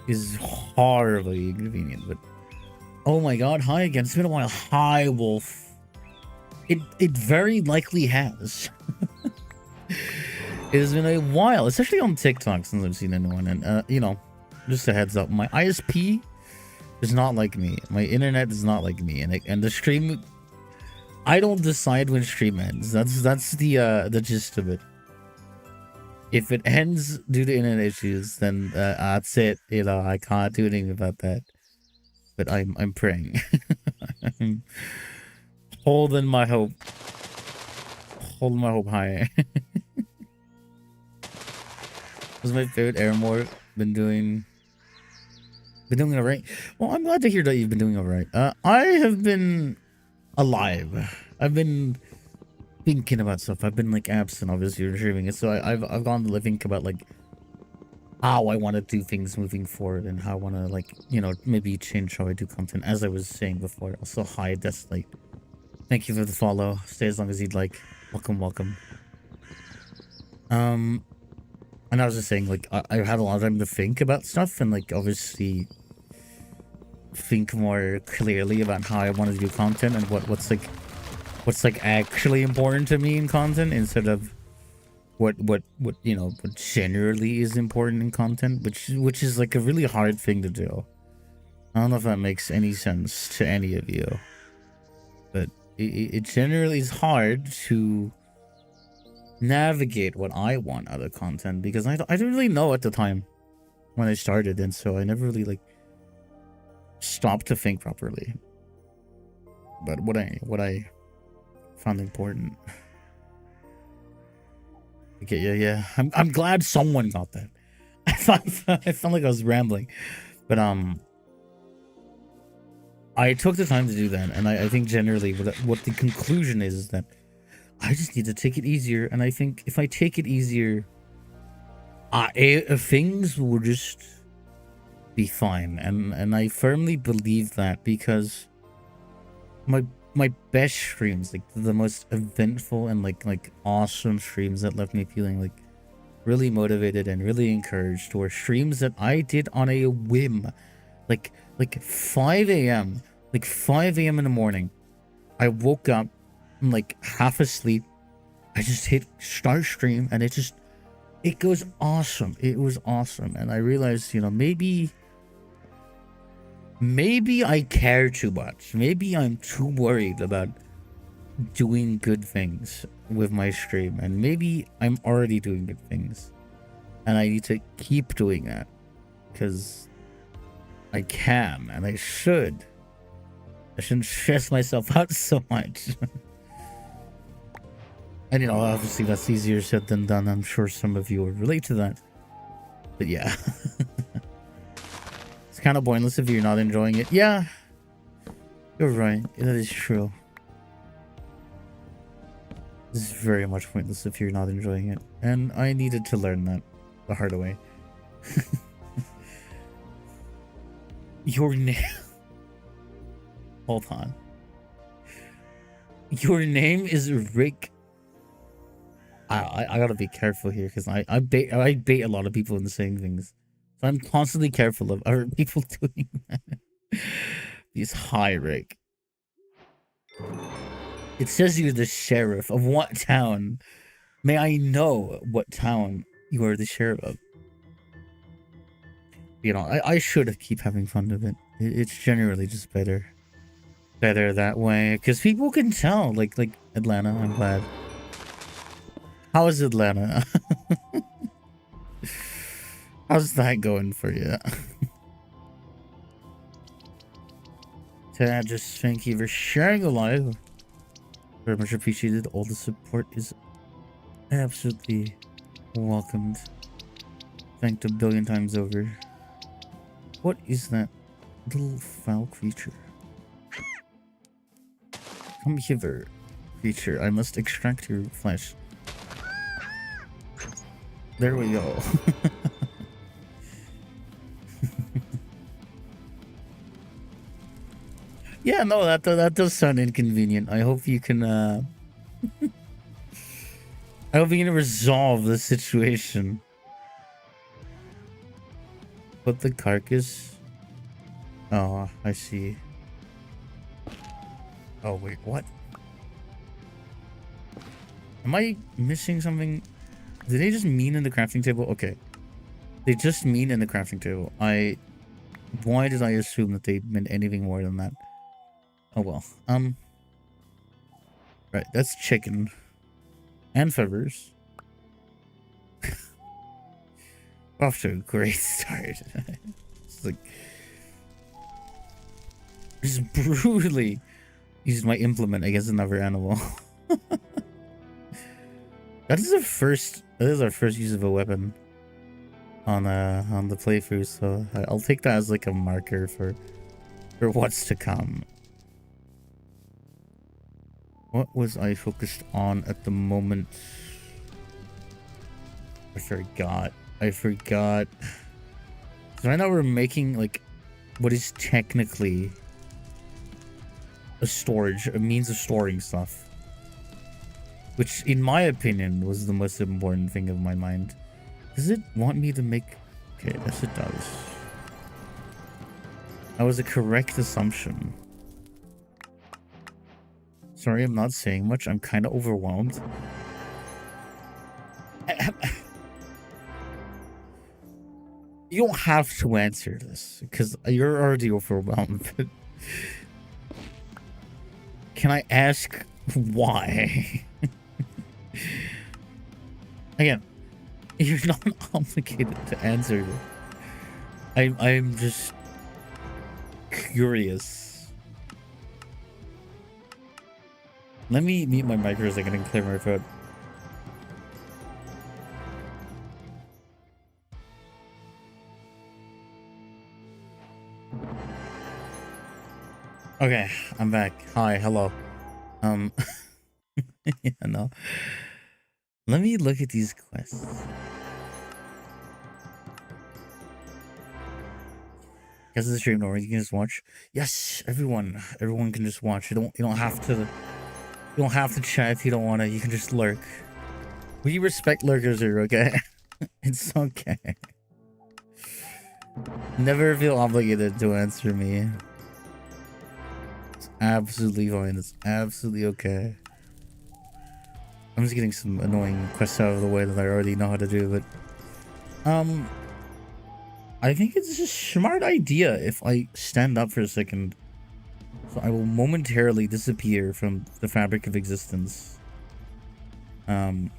It's horribly inconvenient, but... Oh my god, hi again. It's been a while. Hi, Wolf. It very likely has. It has been a while, especially on TikTok since I've seen anyone. And, you know, just a heads up, my ISP is not like me. My internet is not like me. And the stream... I don't decide when stream ends. That's the gist of it. If it ends due to internet issues, then that's it. You know, I can't do anything about that. But I'm praying. I'm holding my hope. Holding my hope high. What's my favorite Airmore? Been doing alright. Well, I'm glad to hear that you've been doing alright. I have been alive. I've been thinking about stuff. I've been like absent, obviously, streaming it. So I've gone to think about like how I want to do things moving forward and how I want to, like, you know, maybe change how I do content, as I was saying before. Also, hi, Deathlight. Thank you for the follow. Stay as long as you'd like. Welcome, welcome. And I was just saying, like, I've had a lot of time to think about stuff and, like, obviously think more clearly about how I want to do content and what's actually important to me in content instead of what you know, what generally is important in content, which is like a really hard thing to do. I don't know if that makes any sense to any of you, but it generally is hard to navigate what I want out of content because I didn't really know at the time when I started, and so I never really like stopped to think properly. But what I found important. Okay, yeah. I'm glad someone got that. I felt like I was rambling, but I took the time to do that, and I think generally what the conclusion is that I just need to take it easier, and I think if I take it easier, things will just be fine, and I firmly believe that because my best streams, like the most eventful and like awesome streams that left me feeling like really motivated and really encouraged, were streams that I did on a whim, like 5 a.m. like 5 a.m. in the morning. I woke up, I'm like half asleep. I just hit start stream, and it goes awesome. It was awesome, and I realized, you know, maybe I care too much. Maybe I'm too worried about doing good things with my stream, and maybe I'm already doing good things, and I need to keep doing that because I can, and I should. I shouldn't stress myself out so much. And, you know, obviously that's easier said than done. I'm sure some of you will relate to that. But yeah. It's kind of pointless if you're not enjoying it. Yeah. You're right. That is true. This is very much pointless if you're not enjoying it. And I needed to learn that the hard way. Your name... Hold on. Your name is Rick. I gotta be careful here because I bait a lot of people into saying things. So I'm constantly careful of other people doing that. He's hi, Rick. It says you're the sheriff of what town? May I know what town you are the sheriff of? You know, I should keep having fun with it. It's generally just better that way because people can tell. Like Atlanta, I'm glad. How is Atlanta? How's that going for you? Tad, just thank you for sharing the live. Very much appreciated. All the support is absolutely welcomed. Thanked a billion times over. What is that little foul creature? Come hither, creature. I must extract your flesh. There we go. Yeah, no, that does sound inconvenient. I hope you can I hope you can resolve the situation. Put the carcass. Oh, I see. Oh wait, what? Am I missing something? Did they just mean in the crafting table? Okay. They just mean in the crafting table. Why did I assume that they meant anything more than that? Oh well. Right, that's chicken. And feathers. Off to a great start. It's like just brutally used my implement against another animal. That is our first use of a weapon on the playthrough, so I'll take that as like a marker for what's to come. What was I focused on at the moment? I forgot. So right now we're making like what is technically a means of storing stuff, which in my opinion was the most important thing of my mind. Does it want me to make... Okay, yes it does. That was a correct assumption. Sorry, I'm not saying much. I'm kind of overwhelmed. You don't have to answer this, because you're already overwhelmed. But can I ask why? Again, you're not obligated to answer this. I'm just curious. Let me mute my mic for a second and clear my throat. Okay, I'm back. Hi, hello. Yeah, no. Let me look at these quests. Guess it's a stream, or you can just watch. Yes, everyone can just watch. You don't have to chat if you don't want to. You can just lurk. We respect lurkers here, okay? It's okay. Never feel obligated to answer me. It's absolutely fine. It's absolutely okay. I'm just getting some annoying quests out of the way that I already know how to do, but I think it's a smart idea if I stand up for a second. So I will momentarily disappear from the fabric of existence. And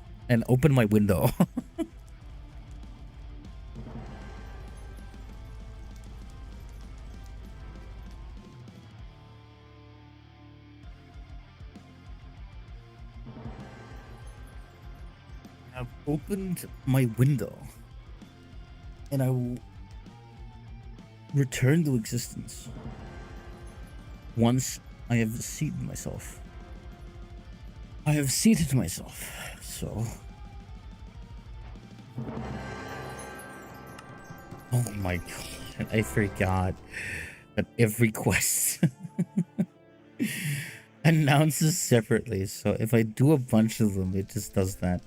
open my window. I've opened my window. And I will return to existence once I have seated myself. I have seated myself, so... Oh my god, I forgot that every quest announces separately, so if I do a bunch of them, it just does that.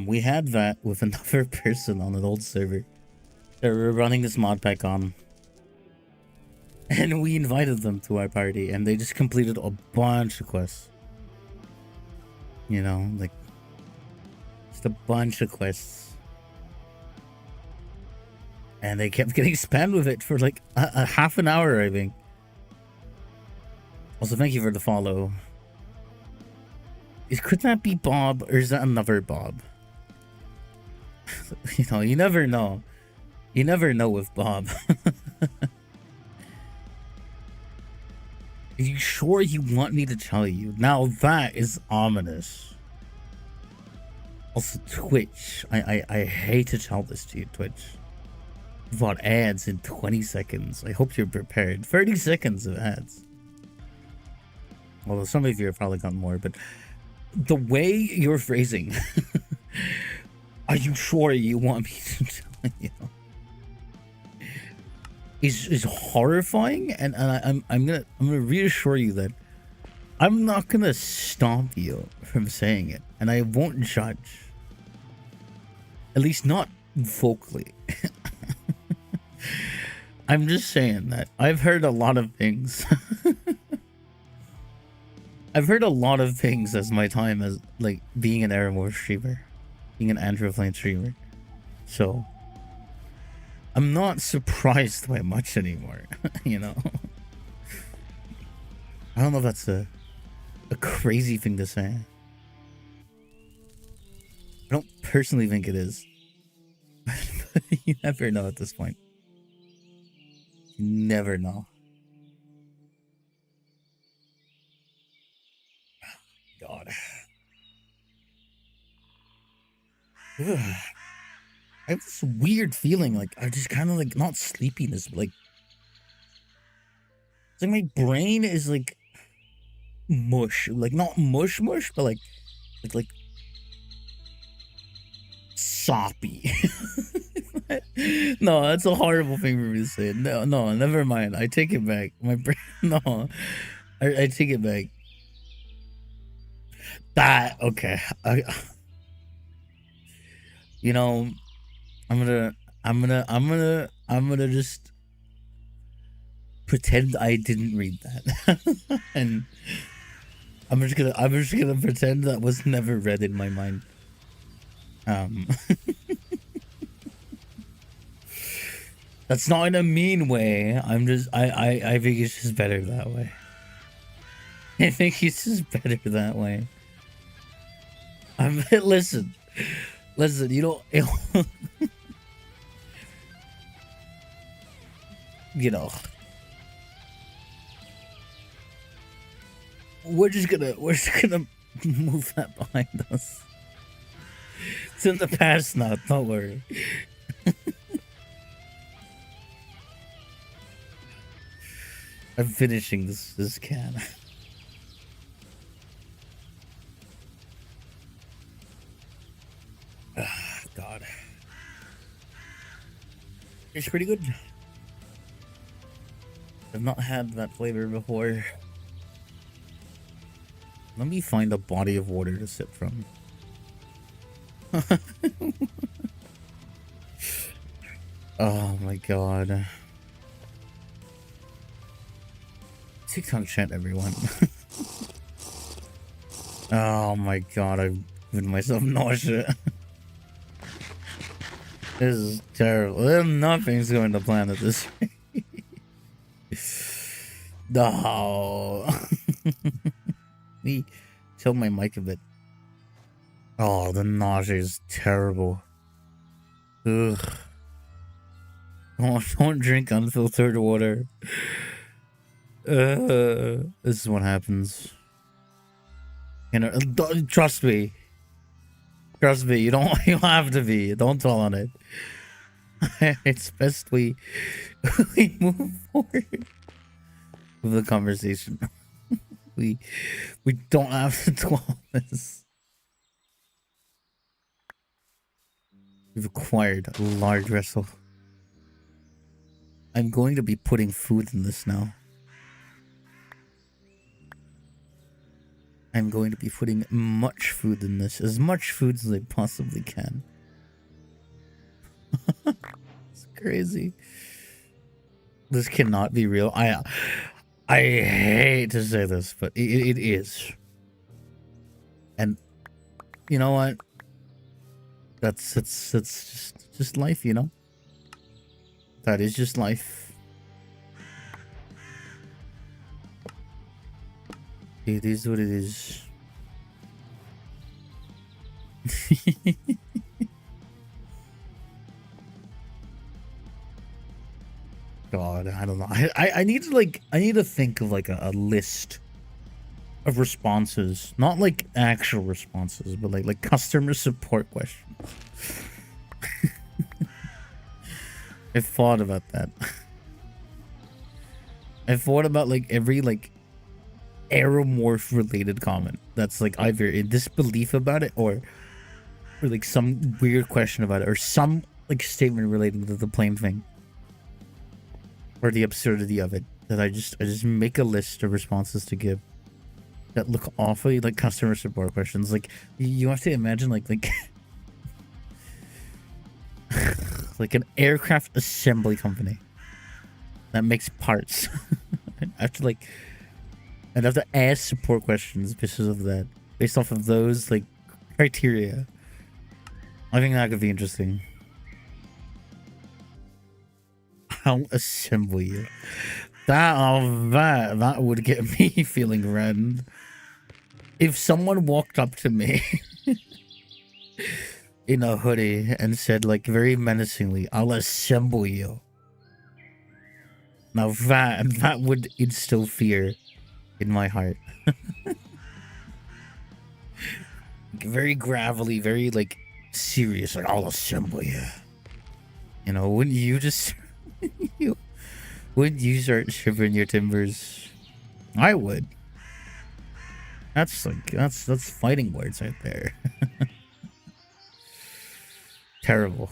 We had that with another person on an old server that we were running this mod pack on. And we invited them to our party, and they just completed a bunch of quests. You know, like, just a bunch of quests. And they kept getting spammed with it for like a half an hour, I think. Also, thank you for the follow. Could that be Bob, or is that another Bob? You know, you never know. You never know with Bob. Are you sure you want me to tell you? Now that is ominous. Also, Twitch. I hate to tell this to you, Twitch. You've got ads in 20 seconds. I hope you're prepared. 30 seconds of ads. Although some of you have probably gotten more, but the way you're phrasing. Are you sure you want me to tell you? is horrifying, and I'm gonna reassure you that I'm not gonna stop you from saying it, and I won't judge. At least not vocally. I'm just saying that I've heard a lot of things. I've heard a lot of things as my time as like being an Aramore streamer, being an Androflame streamer. So I'm not surprised by much anymore, you know. I don't know if that's a crazy thing to say. I don't personally think it is. But you never know at this point. You never know. God. Ugh. I have this weird feeling, like I just kind of like not sleepiness, but like it's like my brain is like mush, like not mush, but like soppy. No, that's a horrible thing for me to say. No, never mind. I take it back. My brain. No, I take it back. That okay. You know, I'm gonna just pretend I didn't read that, and I'm just gonna pretend that was never read in my mind. That's not in a mean way. I'm just I think it's just better that way. I think it's just better that way. Listen, you know, you know, we're just gonna move that behind us. It's in the past now. Don't worry. I'm finishing this can. God. It's pretty good. I've not had that flavor before. Let me find a body of water to sip from. Oh my god. TikTok chat, everyone. Oh my god, I've given myself nausea. This is terrible. Nothing's going to plan at this rate. No. Me tilt my mic a bit. Oh, the nausea is terrible. Ugh. Don't drink unfiltered water. This is what happens. You know, trust me. Trust me, you don't have to be. Don't dwell on it. It's best we move forward with the conversation. we don't have to dwell on this. We've acquired a large vessel. I'm going to be putting food in this now. I'm going to be putting much food in this. As much food as I possibly can. It's crazy. This cannot be real. I hate to say this, but it is. And you know what? That's just life, you know? That is just life. It is what it is. God, I don't know. I need to think of like a list of responses, not like actual responses, but like customer support questions. I thought about that. I thought about like every like Aeromorph related comment that's like either a disbelief about it or like some weird question about it or some like statement relating to the plane thing. or the absurdity of it, that I just make a list of responses to give that look awfully like customer support questions. Like you have to imagine like like an aircraft assembly company that makes parts. I'd have to ask support questions because of that, based off of those like criteria. I think that could be interesting. I'll assemble you. That would get me feeling red. If someone walked up to me in a hoodie and said, like, very menacingly, "I'll assemble you." Now that would instill fear in my heart. Very gravelly, very like serious, like, "I'll assemble you." You know, wouldn't you just wouldn't you start shivering your timbers? I would. That's fighting words right there. Terrible.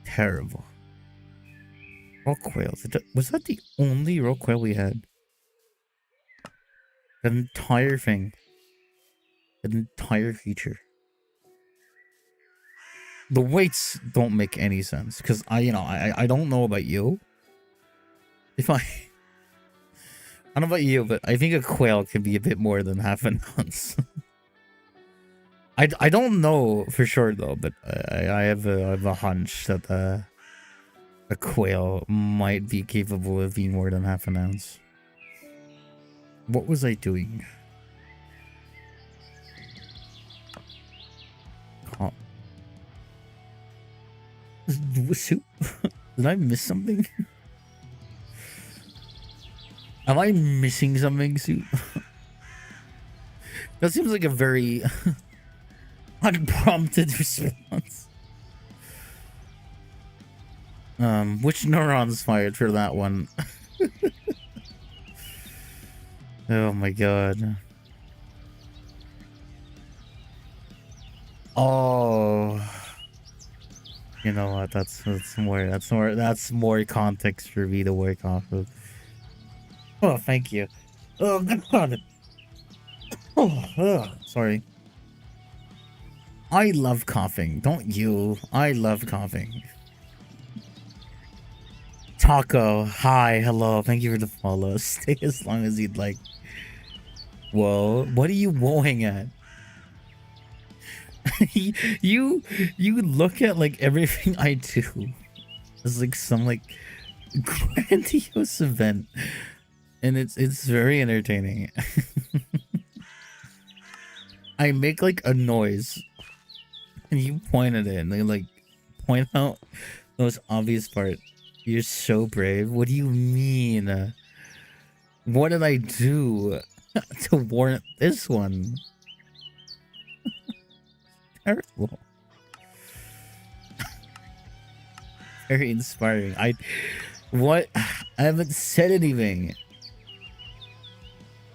Terrible. Raw quail. Was that the only raw quail we had? That entire thing. That entire feature. The weights don't make any sense, because I don't know about you. I don't know about you, but I think a quail could be a bit more than half an ounce. I don't know for sure though, but I have a hunch that a quail might be capable of being more than half an ounce. What was I doing? Oh. Soup? Did I miss something? Am I missing something, Soup? That seems like a very unprompted response. Which neurons fired for that one? Oh my god. Oh, you know what? That's more context for me to work off of. Oh, thank you. Oh god. Oh, sorry. I love coughing, don't you? I love coughing. Taco, hi, hello, thank you for the follow. Stay as long as you'd like. Whoa, what are you whoaing at? you look at like everything I do as like some like grandiose event, and it's very entertaining. I make like a noise and you point at it and they like point out the most obvious part. You're so brave. What do you mean? What did I do to warrant this one? Terrible. Very inspiring. I haven't said anything.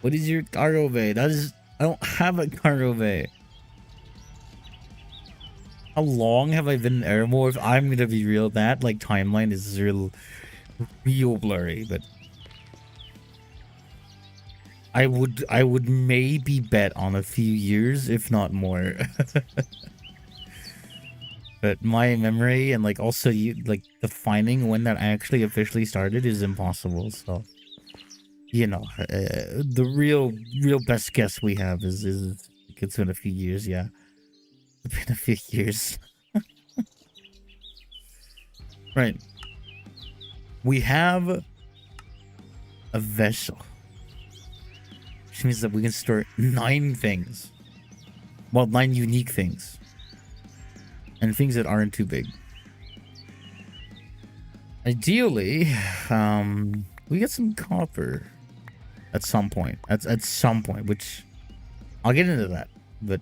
What is your cargo bay? I don't have a cargo bay. How long have I been in Airmore? If I'm gonna be real, that like timeline is real blurry, but I would maybe bet on a few years, if not more. But my memory and like also you like defining when that actually officially started is impossible. So you know, the real best guess we have is it's been a few years. Yeah, it's been a few years. Right. We have a vessel, which means that we can store 9 things. Well, 9 unique things. And things that aren't too big. Ideally, we get some copper at some point. At some point, which I'll get into that. But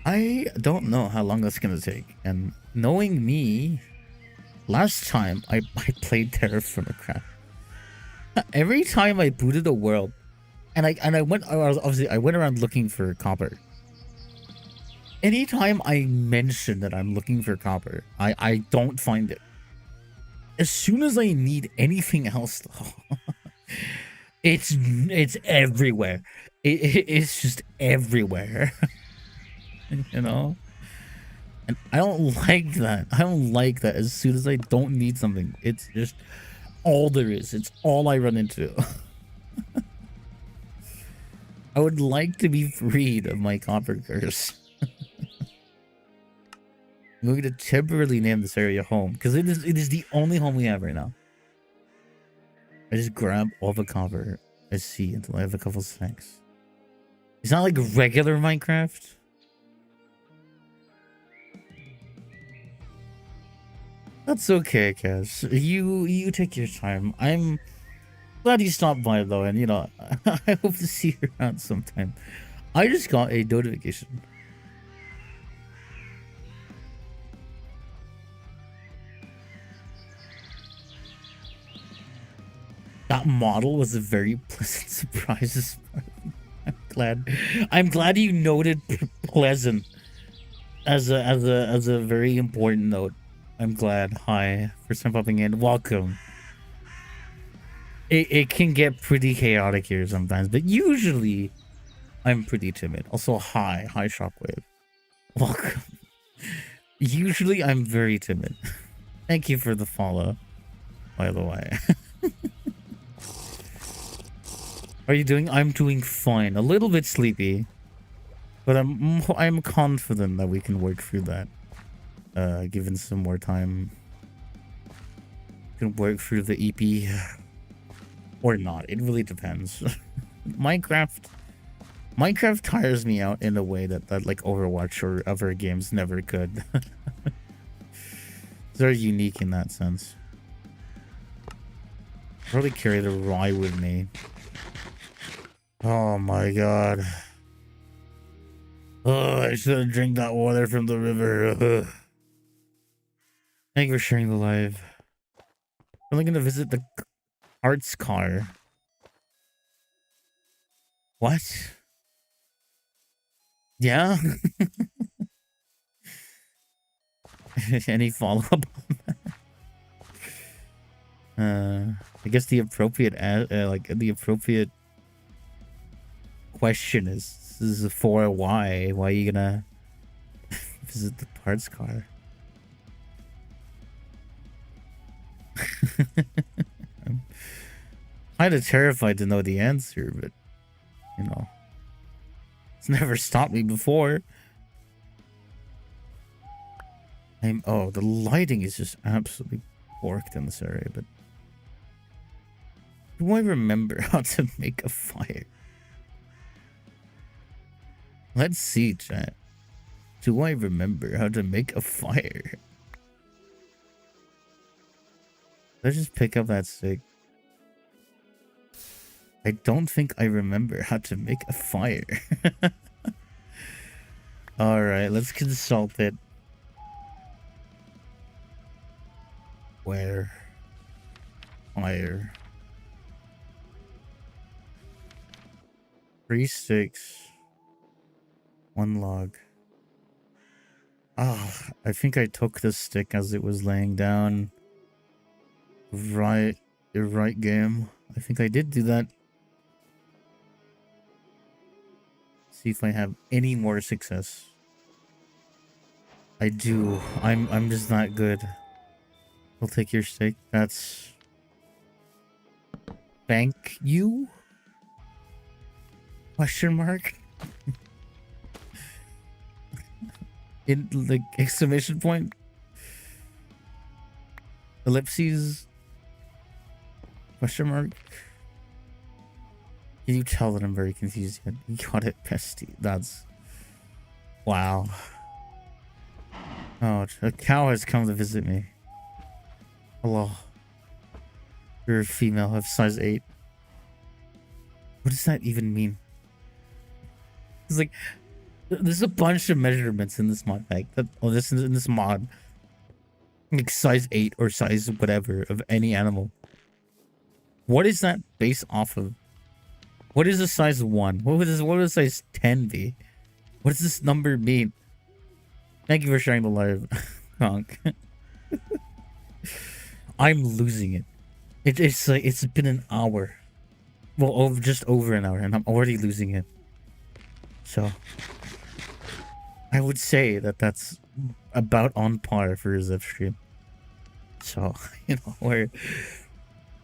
I don't know how long that's gonna take. And knowing me, last time I played TerraFirmaCraft, every time I booted a world, and I went around looking for copper. anytime I mention that I'm looking for copper, I don't find it. As soon as I need anything else, though, it's everywhere. It's just everywhere. You know? And I don't like that. I don't like that. As soon as I don't need something, it's just all there is. It's all I run into. I would like to be freed of my copper curse. I'm going to temporarily name this area home because it is the only home we have right now. I just grab all the copper I see until I have a couple snacks. It's not like regular Minecraft. That's okay, Cass. You take your time. I'm glad you stopped by though, and you know, I hope to see you around sometime. I just got a notification. That model was a very pleasant surprise. I'm glad you noted pleasant as a very important note. I'm glad. Hi, first time popping in. Welcome. It can get pretty chaotic here sometimes, but usually I'm pretty timid. Also, hi Shockwave. Welcome. Usually I'm very timid. Thank you for the follow, by the way. How are you doing? I'm doing fine. A little bit sleepy, but I'm confident that we can work through that. Given some more time, can work through the EP or not. It really depends. Minecraft tires me out in a way that like Overwatch or other games never could. They're unique in that sense. Probably carry the rye with me. Oh my god. Oh, I should have drank that water from the river. Thank you for sharing the live. I'm only gonna visit the arts car. What? Yeah? Any follow-up on that? I guess the appropriate the appropriate question is for why? Why are you gonna visit the parts car? I'm kind of terrified to know the answer, but you know, it's never stopped me before. Oh, the lighting is just absolutely borked in this area, but do I remember how to make a fire? Let's see, chat. Do I remember how to make a fire? Let's just pick up that stick. I don't think I remember how to make a fire. Alright, let's consult it. Where? Fire. 3 sticks. 1 log. Ah, I think I took the stick as it was laying down. Right, you're right, game. I think I did do that. See if I have any more success. I do. I'm just not good. I'll take your stick. That's... Thank you? Question mark? In like exclamation point? Ellipses? Question mark? Can you tell that I'm very confused yet? You got it, Pesty. That's... Wow. Oh, a cow has come to visit me. Hello. You're a female of size 8. What does that even mean? It's like... There's a bunch of measurements in this mod pack. In this mod. Like size 8 or size whatever of any animal. What is that based off of? What is a size 1? What would a size 10 be? What does this number mean? Thank you for sharing the live, Honk. I'm losing it. It's like it's been an hour. Well, just over an hour, and I'm already losing it. So, I would say that that's about on par for a Ziv stream. So, you know,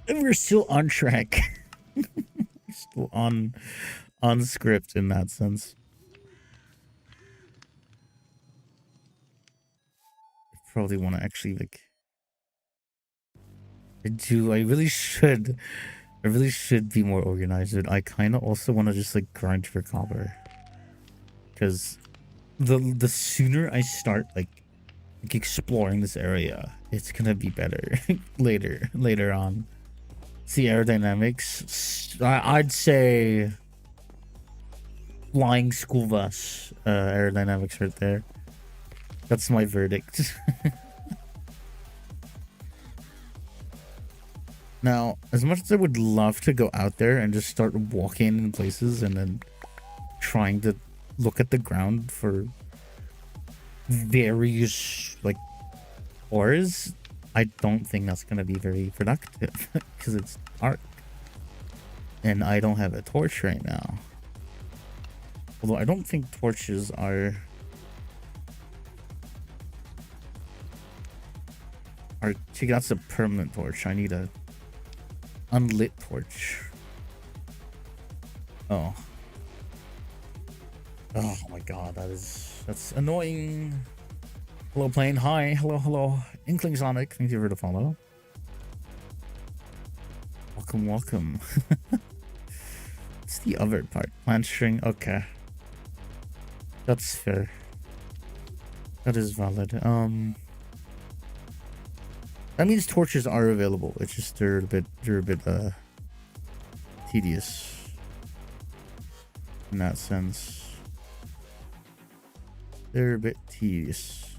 we're still on track. Still on script in that sense. I probably want to actually like. I really should. I really should be more organized. I kind of also want to just like grind for copper, because the sooner I start like exploring this area, it's gonna be better later on. See aerodynamics. I'd say flying school bus aerodynamics right there. That's my verdict. Now, as much as I would love to go out there and just start walking in places and then trying to look at the ground for various like ores, I don't think that's gonna be very productive because it's dark and I don't have a torch right now. Although I don't think torches are see, that's a permanent torch. I need a unlit torch. Oh my god, that's annoying. Hello plane, hi, hello Inkling Sonic, thank you for the follow. Welcome. What's the other part? Plant string, okay, that's fair, that is valid. That means torches are available, it's just they're a bit tedious in that sense. They're a bit tedious.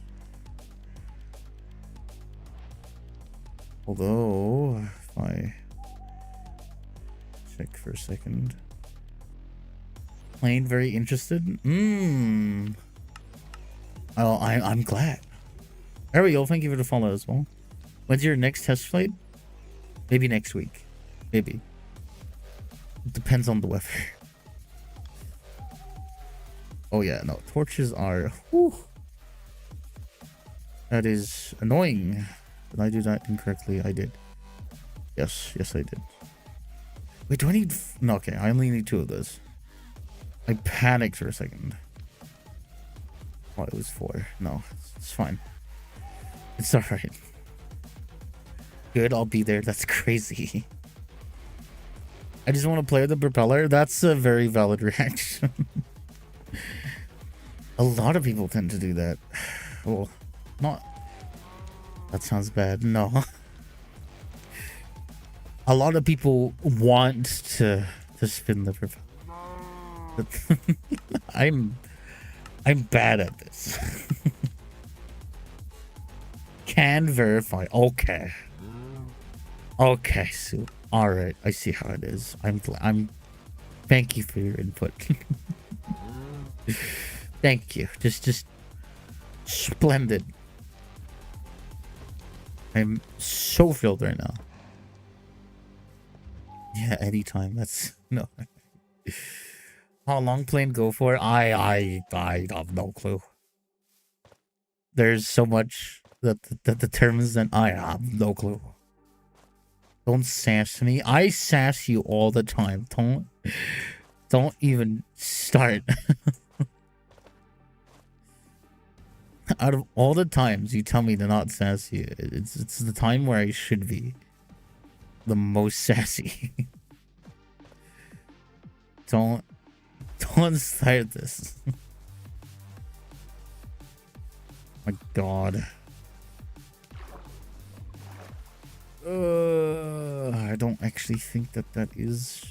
Although, if I check for a second. Plane very interested? Oh, I'm glad. There we go, thank you for the follow as well. When's your next test flight? Maybe next week. Maybe. It depends on the weather. Oh yeah, no, torches are... Whew. That is annoying. Did I do that incorrectly? I did. Yes, I did. Wait, do I need... No, okay, I only need 2 of those. I panicked for a second. Oh, it was 4. No, it's fine. It's alright. Good, I'll be there. That's crazy. I just want to play with the propeller. That's a very valid reaction. A lot of people tend to do that. Well, not... That sounds bad. No. A lot of people want to spin the propeller. I'm bad at this. Can verify. Okay. Okay, so all right, I see how it is. I'm thank you for your input. Thank you. Just splendid. I'm so filled right now. Yeah, anytime. That's no. How long plane go for? I have no clue. There's so much that determines that I have no clue. Don't sass me. I sass you all the time. Don't even start. Out of all the times you tell me to not sass you, it's the time where I should be the most sassy. Don't start this. My god. I don't actually think that is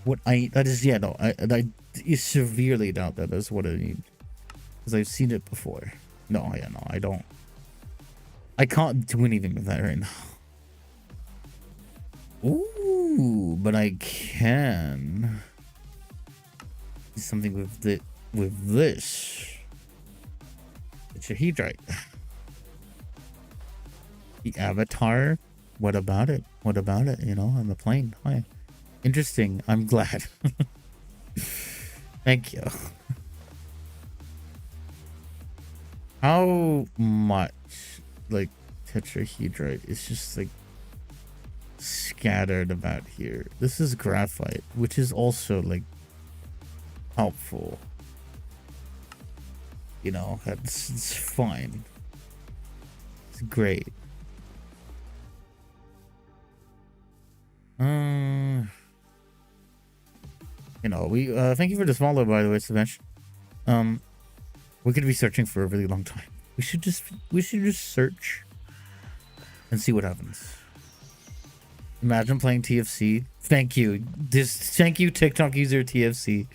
what that is. Yeah, no, I severely doubt that is what I need, because I've seen it before. No, yeah, no, I don't. I can't do anything with that right now. Ooh, but I can do something with this. Tetrahedrite. The Avatar. What about it? What about it? You know, on the plane. Hi. Interesting. I'm glad. Thank you. How much, like, tetrahedrite is just, like, scattered about here? This is graphite, which is also, like, helpful. You know, it's fine. It's great. You know, we thank you for the follow, by the way, Sebastian. We could be searching for a really long time. We should just search and see what happens. Imagine playing TFC. Thank you. Thank you, TikTok user TFC.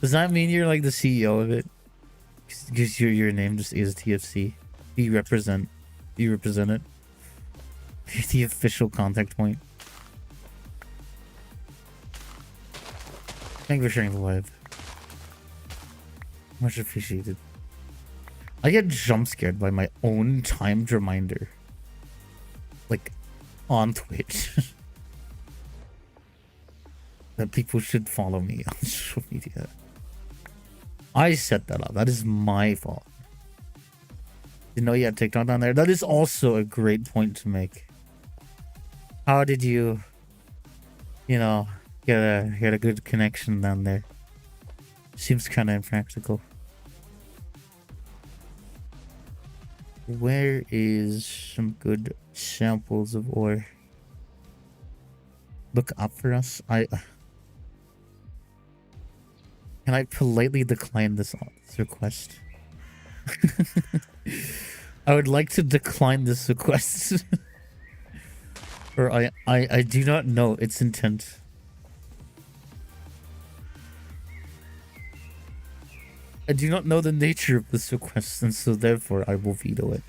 Does that mean you're like the CEO of it? Because your name just is TFC. Do you represent it? The official contact point. Thank you for sharing the live. Much appreciated. I get jump scared by my own timed reminder. Like, on Twitch. That people should follow me on social media. I set that up. That is my fault. Didn't know you had TikTok down there. That is also a great point to make. How did you, you know, get a good connection down there? Seems kind of impractical. Where is some good samples of ore? Look up for us. Can I politely decline this request? I would like to decline this request. Or I do not know its intent. I do not know the nature of this request, and so therefore I will veto it.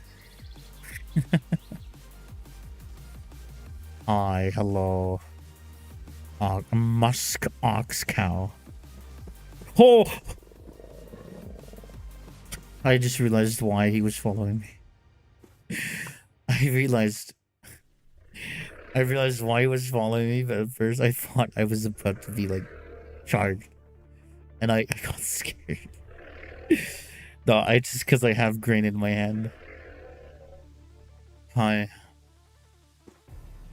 Hi, hello. Musk ox cow. Oh! I just realized why he was following me. I realized why he was following me, but at first I thought I was about to be like charged. And I got scared. No, just because I have grain in my hand. Hi.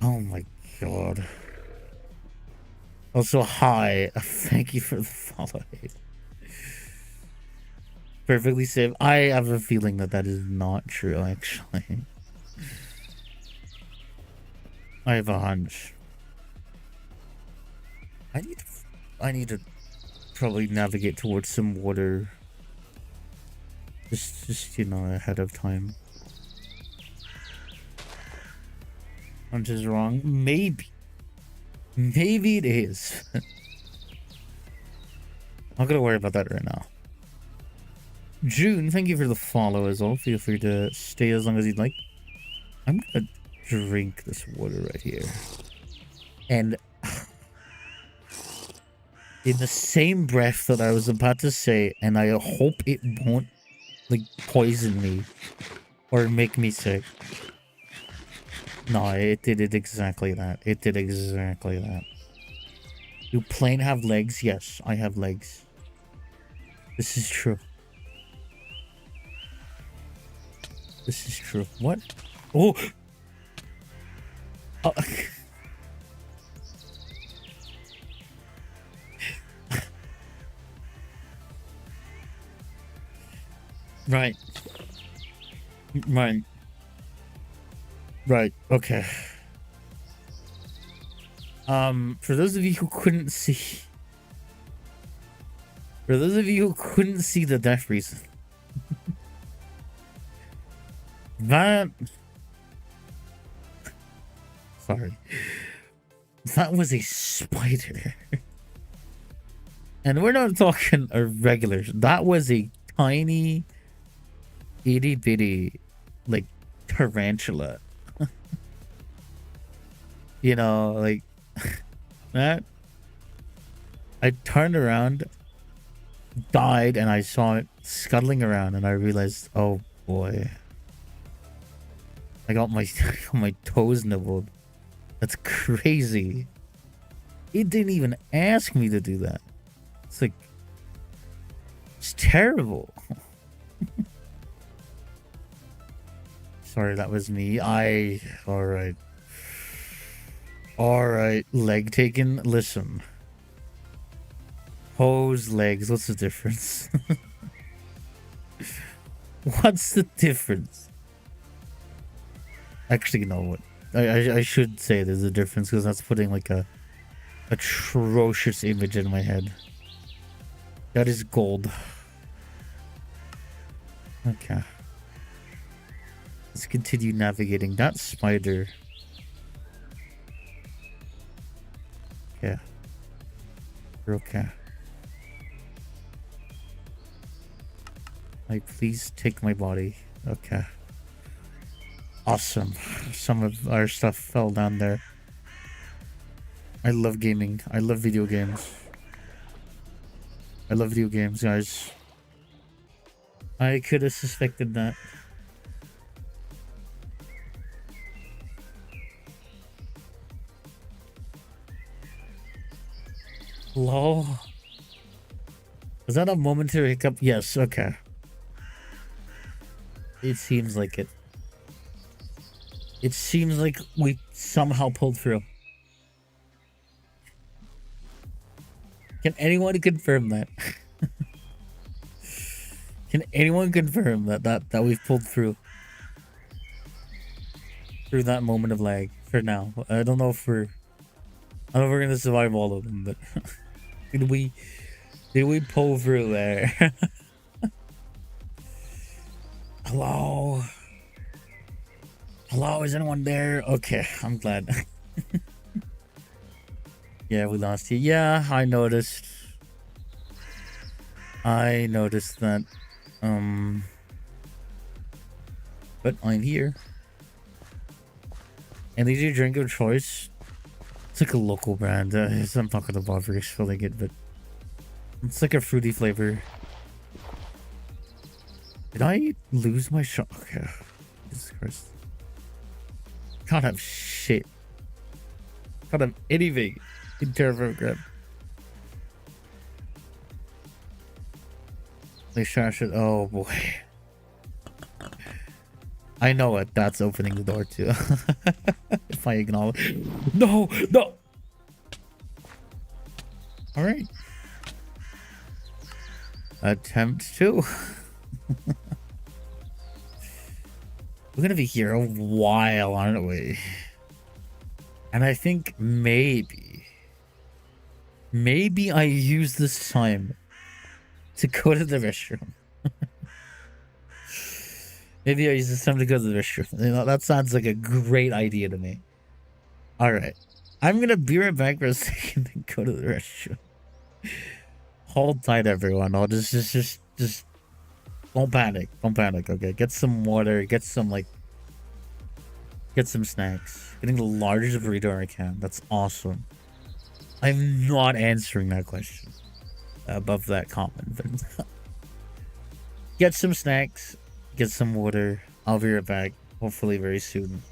Oh my god. Also, hi. Thank you for the follow. Perfectly safe. I have a feeling that is not true, actually. I have a hunch. I need to probably navigate towards some water. Just you know, ahead of time. Hunch is wrong. Maybe it is. I'm not gonna worry about that right now. June, thank you for the follow as well. Feel free to stay as long as you'd like. I'm gonna drink this water right here. And in the same breath that I was about to say, and I hope it won't like poison me or make me sick. No, it did it exactly that. It did exactly that. Do plane have legs? Yes, I have legs. This is true. This is true. What? Oh! Oh. Right. Right. Right. Okay. For those of you who couldn't see... For those of you who couldn't see the death reason... That... Sorry. That was a spider. And we're not talking a regular... That was a tiny... itty bitty... like... tarantula. You know, like... that... I turned around died and I saw it scuttling around and I realized, oh boy, I got my I got my toes nibbled. That's crazy. It didn't even ask me to do that. It's like, it's terrible. Sorry, that was me. All right. All right, leg taken. Listen. Hose, legs. What's the difference? What's the difference? Actually, you know what? I should say there's a difference because that's putting like a atrocious image in my head. That is gold. Okay. Let's continue navigating that spider. Yeah. We're okay. Like, please take my body. Okay. Awesome. Some of our stuff fell down there. I love gaming. I love video games. I love video games, guys. I could have suspected that. Lol. Was that a momentary hiccup? Yes, okay. It seems like it. It seems like we somehow pulled through. Can anyone confirm that? Can anyone confirm that we've pulled through that moment of lag for now? I don't know if we're gonna survive all of them, but did we pull through there? Hello? Hello, is anyone there? Okay, I'm glad. Yeah, we lost you. Yeah, I noticed. I noticed that. But I'm here. And these are drink of choice. It's like a local brand. I'm not gonna bother explaining it, but it's like a fruity flavor. Did I lose my shot? Okay. Jesus Christ. Can't have shit. Can't have anything in TerraFirmaCraft. They trash it. Oh boy. I know it. That's opening the door too. If I acknowledge. No! No! Alright. Attempt 2. We're gonna be here a while, aren't we? And I think maybe I use this time to go to the restroom. Maybe I use this time to go to the restroom. You know, that sounds like a great idea to me. Alright. I'm gonna be right back for a second and go to the restroom. Hold tight, everyone. I'll just don't panic. Don't panic, okay? Get some water, get some snacks. Getting the largest burrito I can. That's awesome. I'm not answering that question above that comment, but get some snacks, get some water. I'll be right back, hopefully very soon.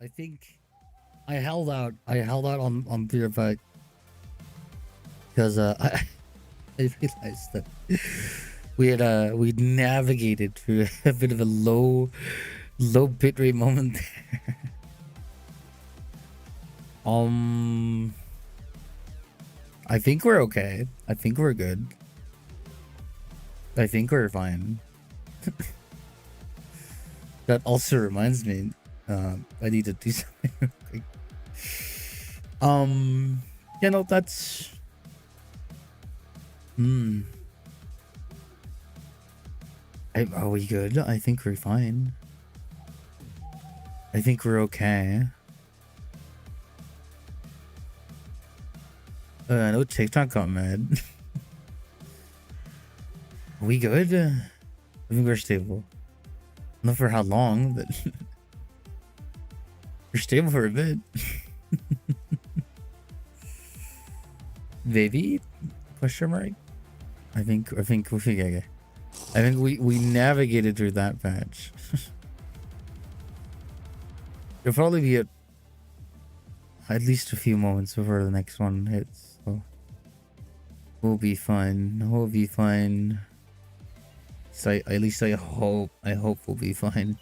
I think I held out. I held out on Fear Fight because I realized that we'd navigated through a bit of a low bitrate moment there. I think we're okay. I think we're good. I think we're fine. That also reminds me, I need to do something real quick. You know, that's are we good? I think we're fine. I think we're okay. No TikTok got mad. Are we good? I think we're stable. Not for how long, but we're stable for a bit. Maybe? Question mark? I think we navigated through that patch. It'll probably be at least a few moments before the next one hits. So we'll be fine. We'll be fine. So at least I hope we'll be fine.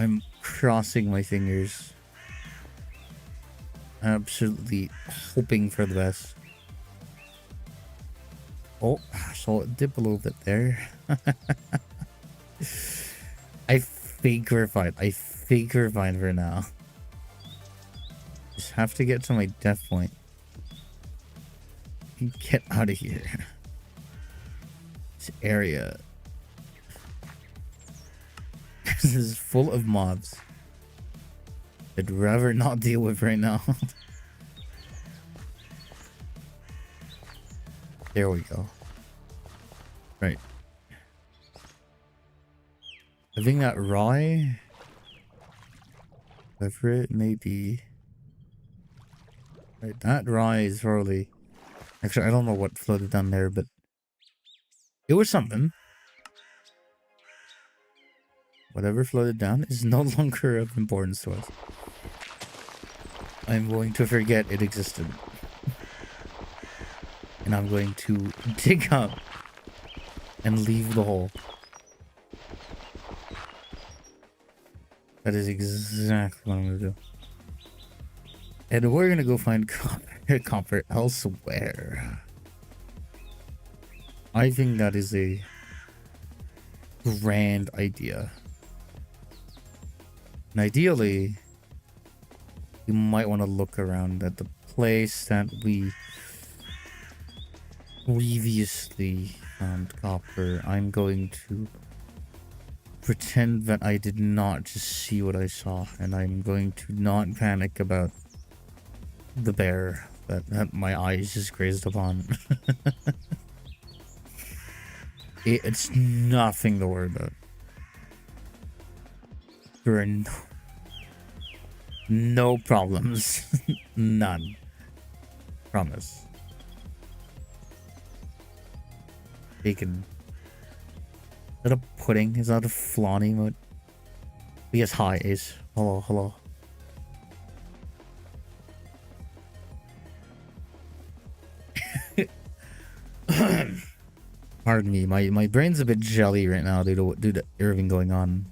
I'm crossing my fingers. Absolutely hoping for the best. Oh, saw it dip a little bit there. I think we're fine. I think we're fine for now. Just have to get to my death point. And get out of here. This area. This is full of mobs. I'd rather not deal with right now. There we go. Right. I think that rye, whatever it may be. Right, that rye is probably... Actually, I don't know what floated down there, but it was something. Whatever floated down is no longer of importance to us. I'm going to forget it existed. And I'm going to dig up and leave the hole. That is exactly what I'm going to do. And we're going to go find copper elsewhere. I think that is a grand idea. And ideally, you might want to look around at the place that we previously found copper. I'm going to pretend that I did not just see what I saw, and I'm going to not panic about the bear that my eyes just grazed upon. It's nothing to worry about. There are no problems. None. Promise. Bacon. Is that a pudding? Is that a flawn emote? Yes, hi, Ace. Hello. Pardon me, my brain's a bit jelly right now due to everything going on.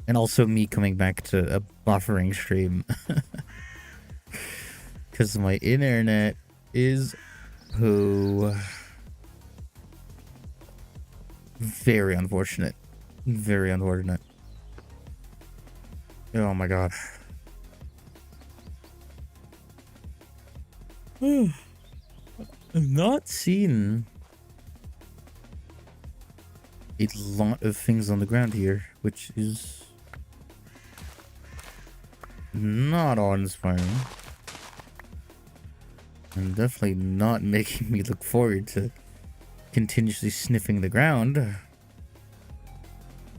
And also me coming back to a buffering stream. Because my internet is poo. Very unfortunate. Very unfortunate. Oh my god. I've not seen a lot of things on the ground here, which is not awe-inspiring. And definitely not making me look forward to continuously sniffing the ground.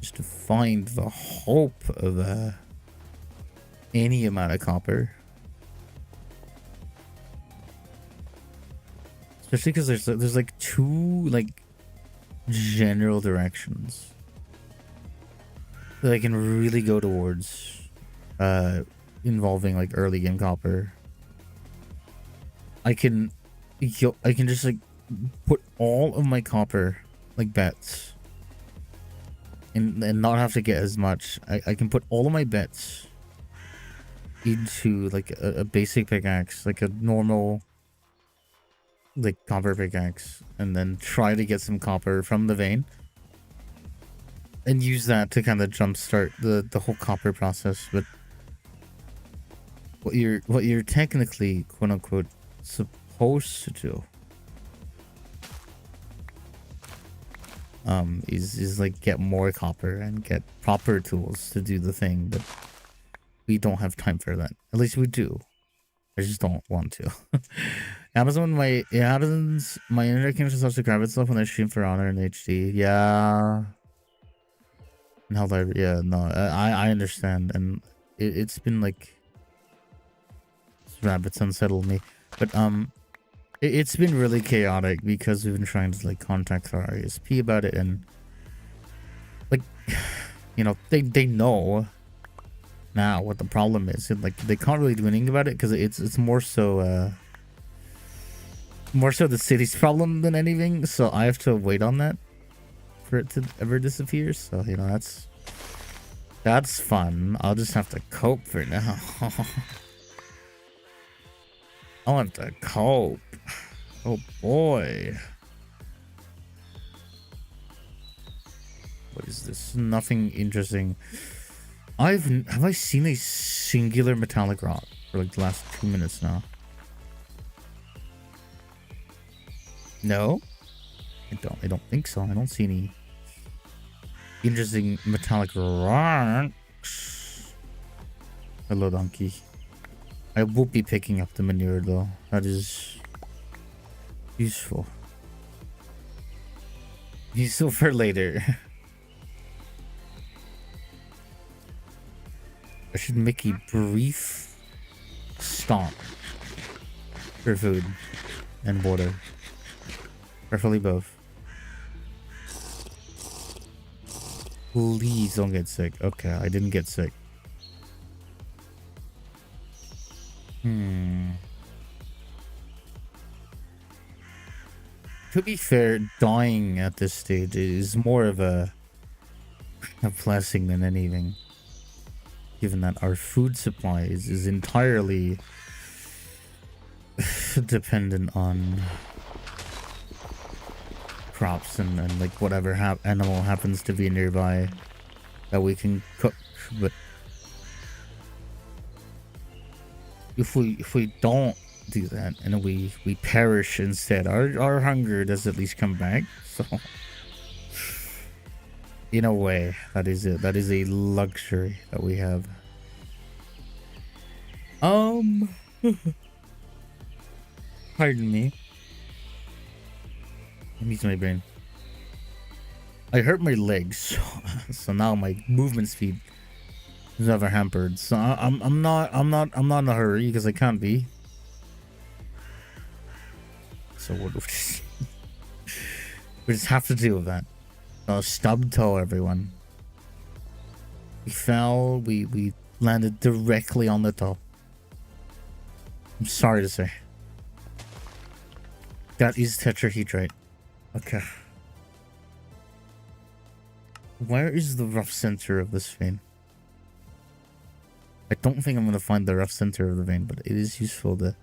Just to find the hope of any amount of copper. Especially because there's like two like general directions that I can really go towards uh, involving like early game copper, I can just like put all of my copper like bets and not have to get as much. I can put all of my bets into like a basic pickaxe, like a normal like copper pickaxe, and then try to get some copper from the vein and use that to kind of jumpstart the whole copper process. But what you're technically, quote unquote, supposed to do is like get more copper and get proper tools to do the thing, but we don't have time for that. At least we do. I just don't want to. It happens my internet connection starts to grab itself when I stream for Honor in HD. Yeah. And how I I understand, and it's been like rabbits unsettled me, but it's been really chaotic because we've been trying to like contact our ISP about it, and like you know they know now what the problem is, and like they can't really do anything about it because it's more so the city's problem than anything. So I have to wait on that for it to ever disappear. So you know that's fun. I'll just have to cope for now. I'll have to cope. Oh boy. What is this? Nothing interesting. Have I seen a singular metallic rock for like the last 2 minutes now? No? I don't think so. I don't see any interesting metallic rocks. Hello, donkey. I will be picking up the manure though. That is useful. Useful for later. I should make a brief stop for food and water. Preferably both. Please don't get sick. Okay, I didn't get sick. To be fair, dying at this stage is more of a blessing than anything, given that our food supply is entirely dependent on crops and like whatever animal happens to be nearby that we can cook. But if we don't do that and we perish instead, our hunger does at least come back. So in a way, that is a luxury that we have. Pardon me. I'm using my brain. I hurt my legs, so now my movement speed is ever hampered. So I'm not in a hurry because I can't be. So we just have to deal with that. Stub toe, everyone. We fell. We landed directly on the toe. I'm sorry to say. That is tetrahedrite. Okay. Where is the rough center of this vein? I don't think I'm gonna find the rough center of the vein, but it is useful to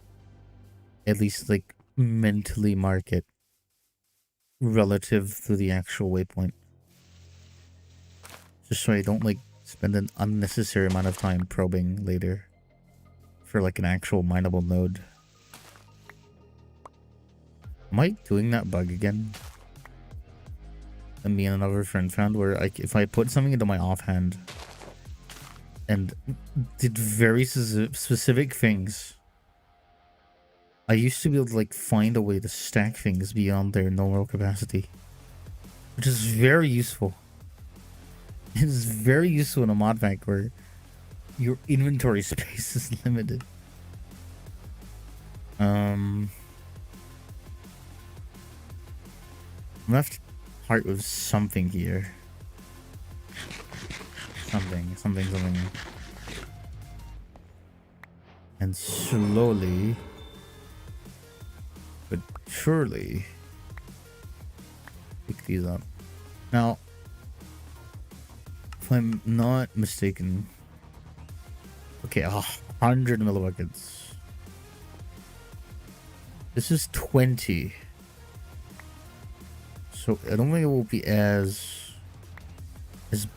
at least like mentally mark it relative to the actual waypoint. Just so I don't like spend an unnecessary amount of time probing later for like an actual mineable node. Am I doing that bug again? And me and another friend found where if I put something into my offhand and did very specific things, I used to be able to like find a way to stack things beyond their normal capacity, which is very useful. It is very useful in a mod pack where your inventory space is limited. I'm left heart with something here. Something. and slowly but surely pick these up. Now, if I'm not mistaken, okay, 100 millibuckets. This is 20. So I don't think it will be as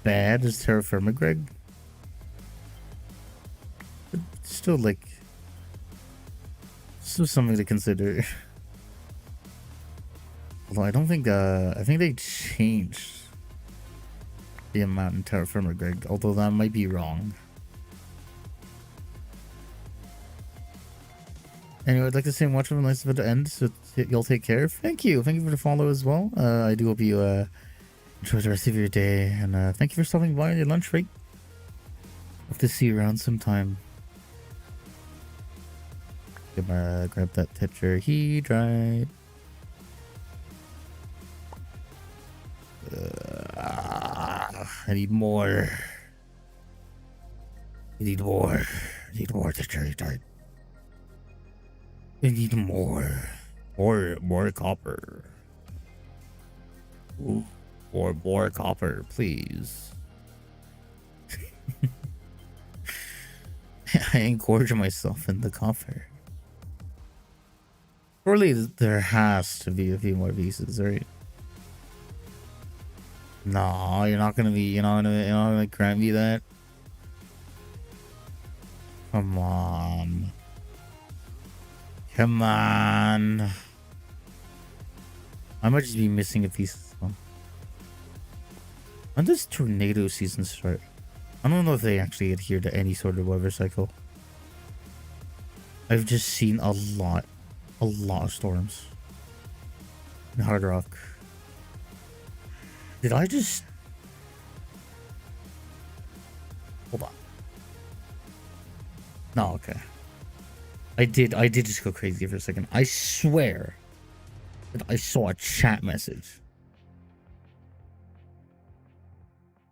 bad as TerraFirmaCraft. But still, like, still something to consider. Although I don't think, I think they changed the amount in TerraFirmaCraft, although that might be wrong. Anyway, I'd like to say much of a nice event to end, so you'll take care. Thank you for the follow as well. I do hope you enjoy the rest of your day, and thank you for stopping by on your lunch break. Hope to see you around sometime. Grab that tetrahedrite. I need more. I need more. I need more tetrahedrite. I need more copper. Ooh, more copper, please. I engorge myself in the copper. Surely there has to be a few more pieces, right? No, you're not gonna grant me that. Come on. Come on. I might just be missing a piece. When does tornado season start? I don't know if they actually adhere to any sort of weather cycle. I've just seen a lot of storms in Hardrock. Did I just... Hold on. No, okay. I did just go crazy for a second. I swear that I saw a chat message.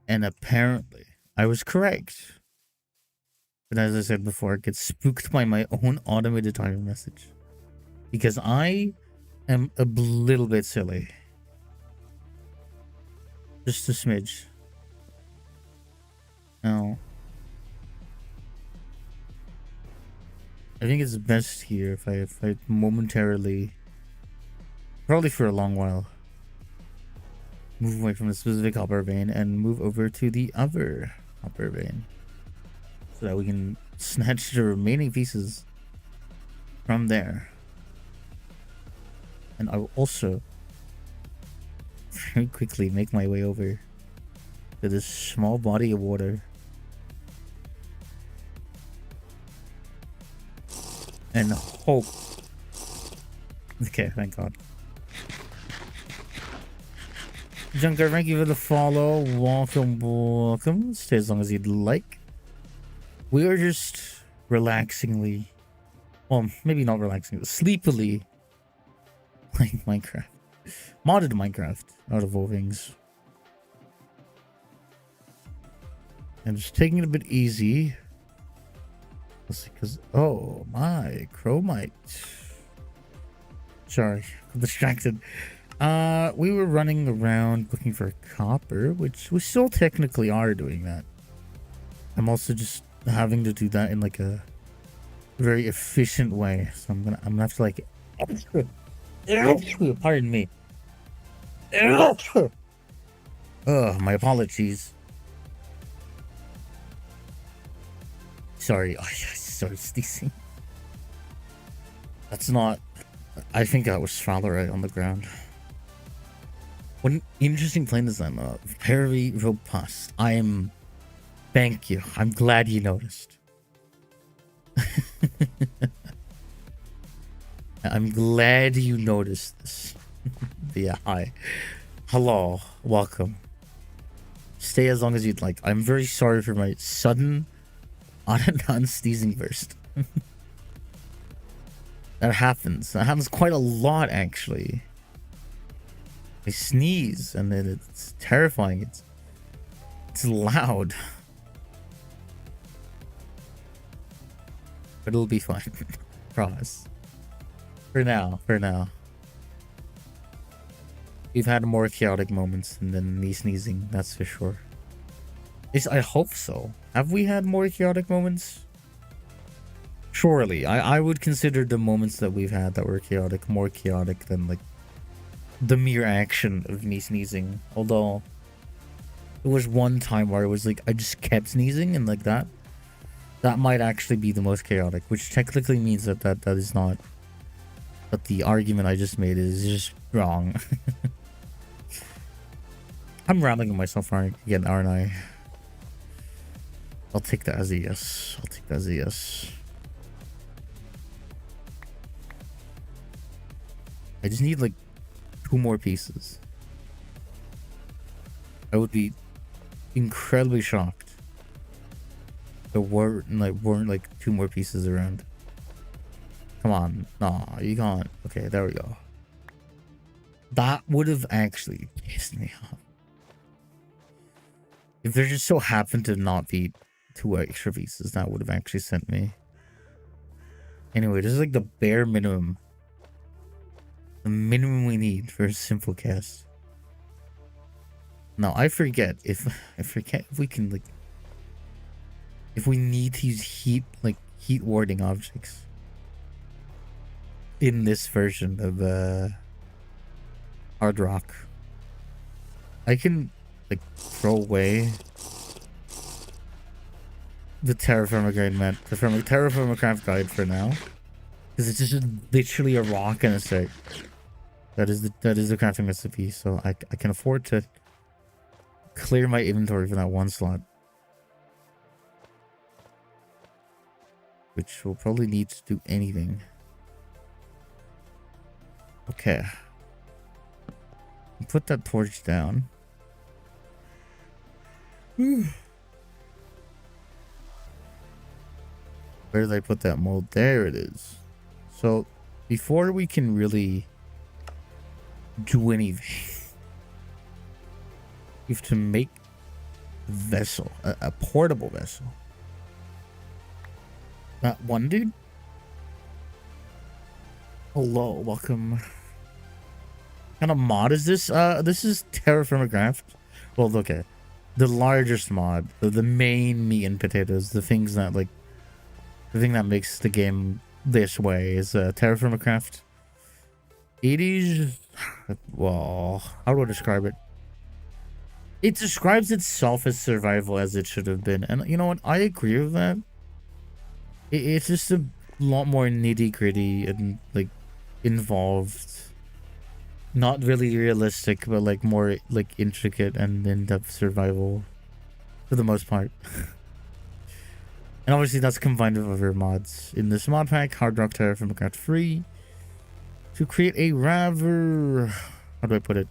And apparently, I was correct. But as I said before, I get spooked by my own automated timer message. Because I am a little bit silly. Just a smidge. Now, I think it's best here if I momentarily, probably for a long while, move away from the specific copper vein and move over to the other copper vein, so that we can snatch the remaining pieces from there. And I will also very quickly make my way over to this small body of water and hope. Okay, thank God. Junker, thank you for the follow. Welcome. Stay as long as you'd like. We are just relaxingly, well, maybe not relaxing, but sleepily playing Minecraft. Modded Minecraft, out of all things. I'm just taking it a bit easy. Because, oh my, chromite. Sorry, I'm distracted. We were running around looking for copper, which we still technically are doing that. I'm also just having to do that in like a very efficient way. So I'm gonna have to like, pardon me. Oh, my apologies. Sorry, I started sneezing. That's not. I think that was Fowlerite on the ground. One interesting plane design, though. Very robust. Thank you. I'm glad you noticed. I'm glad you noticed this. Yeah, hi. Hello. Welcome. Stay as long as you'd like. I'm very sorry for my sudden, sneezing burst. That happens. That happens quite a lot, actually. I sneeze, and then it's terrifying. It's loud. But it'll be fine. Promise. For now. We've had more chaotic moments than me sneezing, that's for sure. At least I hope so. Have we had more chaotic moments? Surely. I would consider the moments that we've had that were chaotic more chaotic than like the mere action of me sneezing. Although there was one time where it was like I just kept sneezing and like that might actually be the most chaotic, which technically means that is not, that the argument I just made is just wrong. I'm rambling on myself again, aren't I? I'll take that as a yes. I just need like 2 more pieces. I would be incredibly shocked if there weren't like 2 more pieces around. Come on. Nah, you can't. Okay, there we go. That would have actually pissed me off. If there just so happened to not be 2 extra pieces, that would have actually sent me. Anyway, this is like the bare minimum. The minimum we need for a simple cast. Now, I forget if we can like, if we need to use heat warding objects in this version of Hardrock. I can like throw away the TerraFirmaCraft guide for now, because it's just literally a rock and a stick. That is the crafting recipe, so I can afford to clear my inventory for that 1 slot, which will probably need to do anything. Okay, put that torch down. Where did I put that mold? There it is. So before we can really do anything, you have to make a vessel, a portable vessel. That one dude. Hello, welcome. What kind of mod is this? This is TerraFirmaCraft. Well, okay. The largest mod, the main meat and potatoes, the things that like, the thing that makes the game this way is TerraFirmaCraft. It is, well, how do I describe it? It describes itself as survival as it should have been, and you know what? I agree with that. It's just a lot more nitty gritty and like involved. Not really realistic, but like more like intricate and in-depth survival for the most part. And obviously that's combined with other mods in this mod pack, Hardrock TerraFirmaCraft free, to create a rather, how do I put it,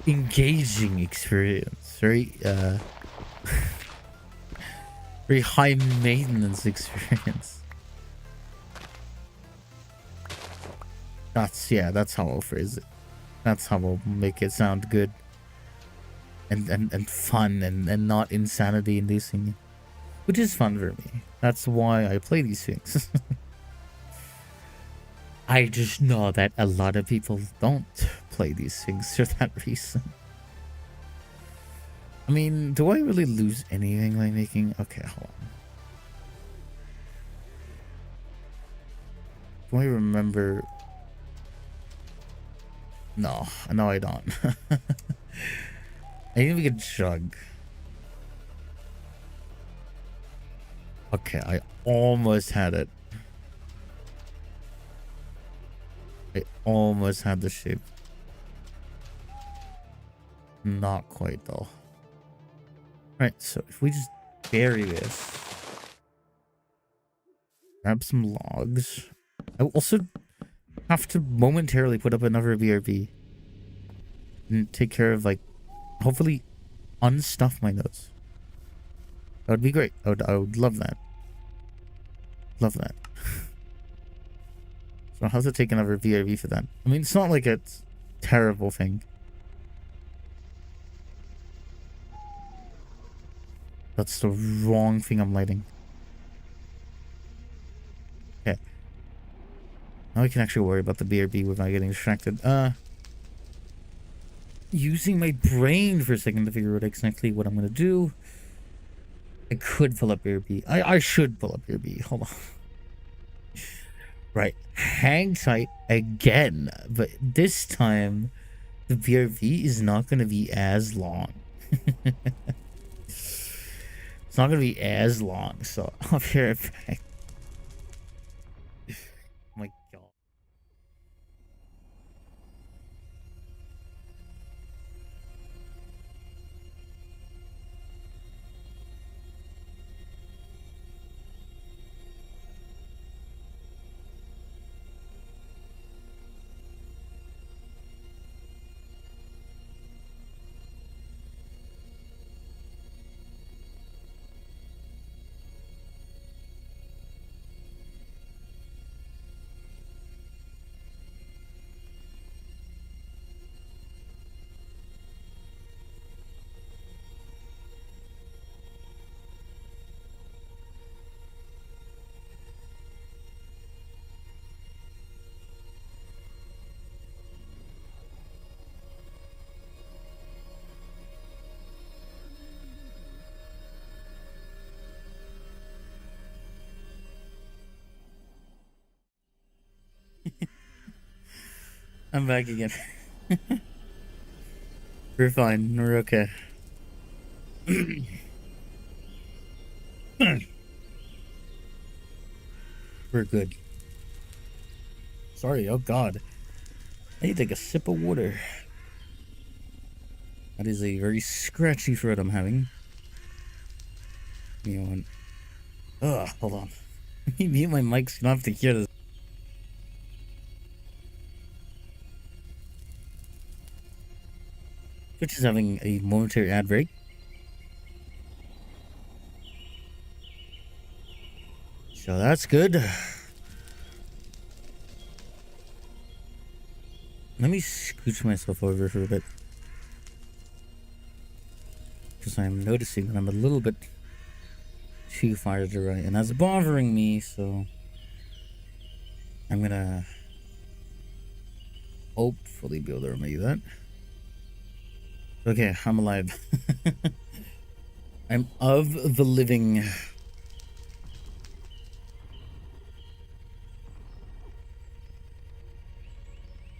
engaging experience. Very very high maintenance experience. That's how I'll phrase it. That's how I'll make it sound good and fun and not insanity inducing, which is fun for me. That's why I play these things. I just know that a lot of people don't play these things for that reason. I mean, do I really lose anything by making... Okay, hold on. Do I remember... No, I don't. I think we could chug. Okay, I almost had it. I almost had the shape. Not quite though. Right, so if we just bury this, grab some logs. I will also have to momentarily put up another VRV and take care of, like, hopefully unstuff my nose. That would be great. I would love that. Love that. So I'll have to take another VRV for that. I mean, it's not like it's a terrible thing. That's the wrong thing I'm lighting. Okay. Now I can actually worry about the BRB without getting distracted. Using my brain for a second to figure out exactly what I'm gonna do. I could pull up BRB. I should pull up BRB. Hold on. Right. Hang tight again. But this time, the BRB is not gonna be as long. It's not gonna be as long, so I'll be right back. Oh my god. I'm back again. We're fine. We're okay. We're good. Sorry, oh god. I need to take a sip of water. That is a very scratchy throat I'm having. You know, ugh, hold on. Mute my mic so you don't have to hear this. Twitch is having a momentary ad break. So that's good. Let me scooch myself over for a bit. Because I'm noticing that I'm a little bit too far to the right. And that's bothering me, so I'm gonna hopefully be able to remedy that. Okay, I'm alive. I'm of the living.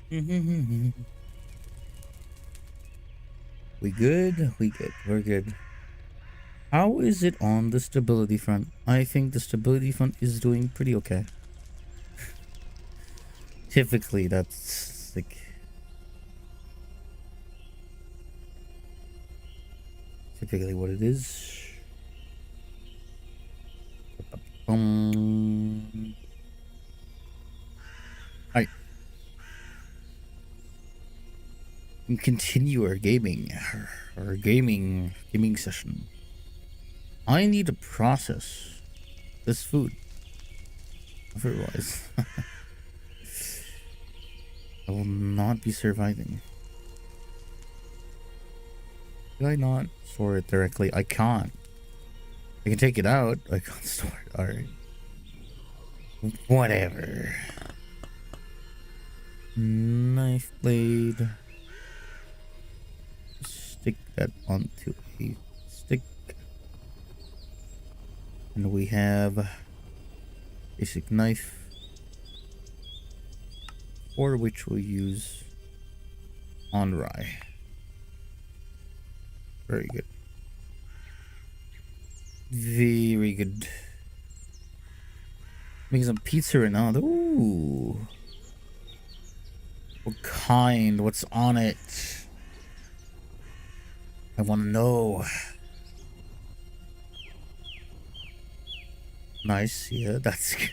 We good? We good. We're good. How is it on the stability front? I think the stability front is doing pretty okay. Typically, that's like... typically what it is. Alright. Continue our gaming session. I need to process this food. Otherwise, I will not be surviving. Did I not store it directly? I can't. I can take it out. I can't store it. Alright. Whatever. Knife blade. Stick that onto a stick. And we have basic knife, for which we'll use on rye. Very good. Very good. Making some pizza right now. Ooh. What kind? What's on it? I want to know. Nice, yeah, that's good.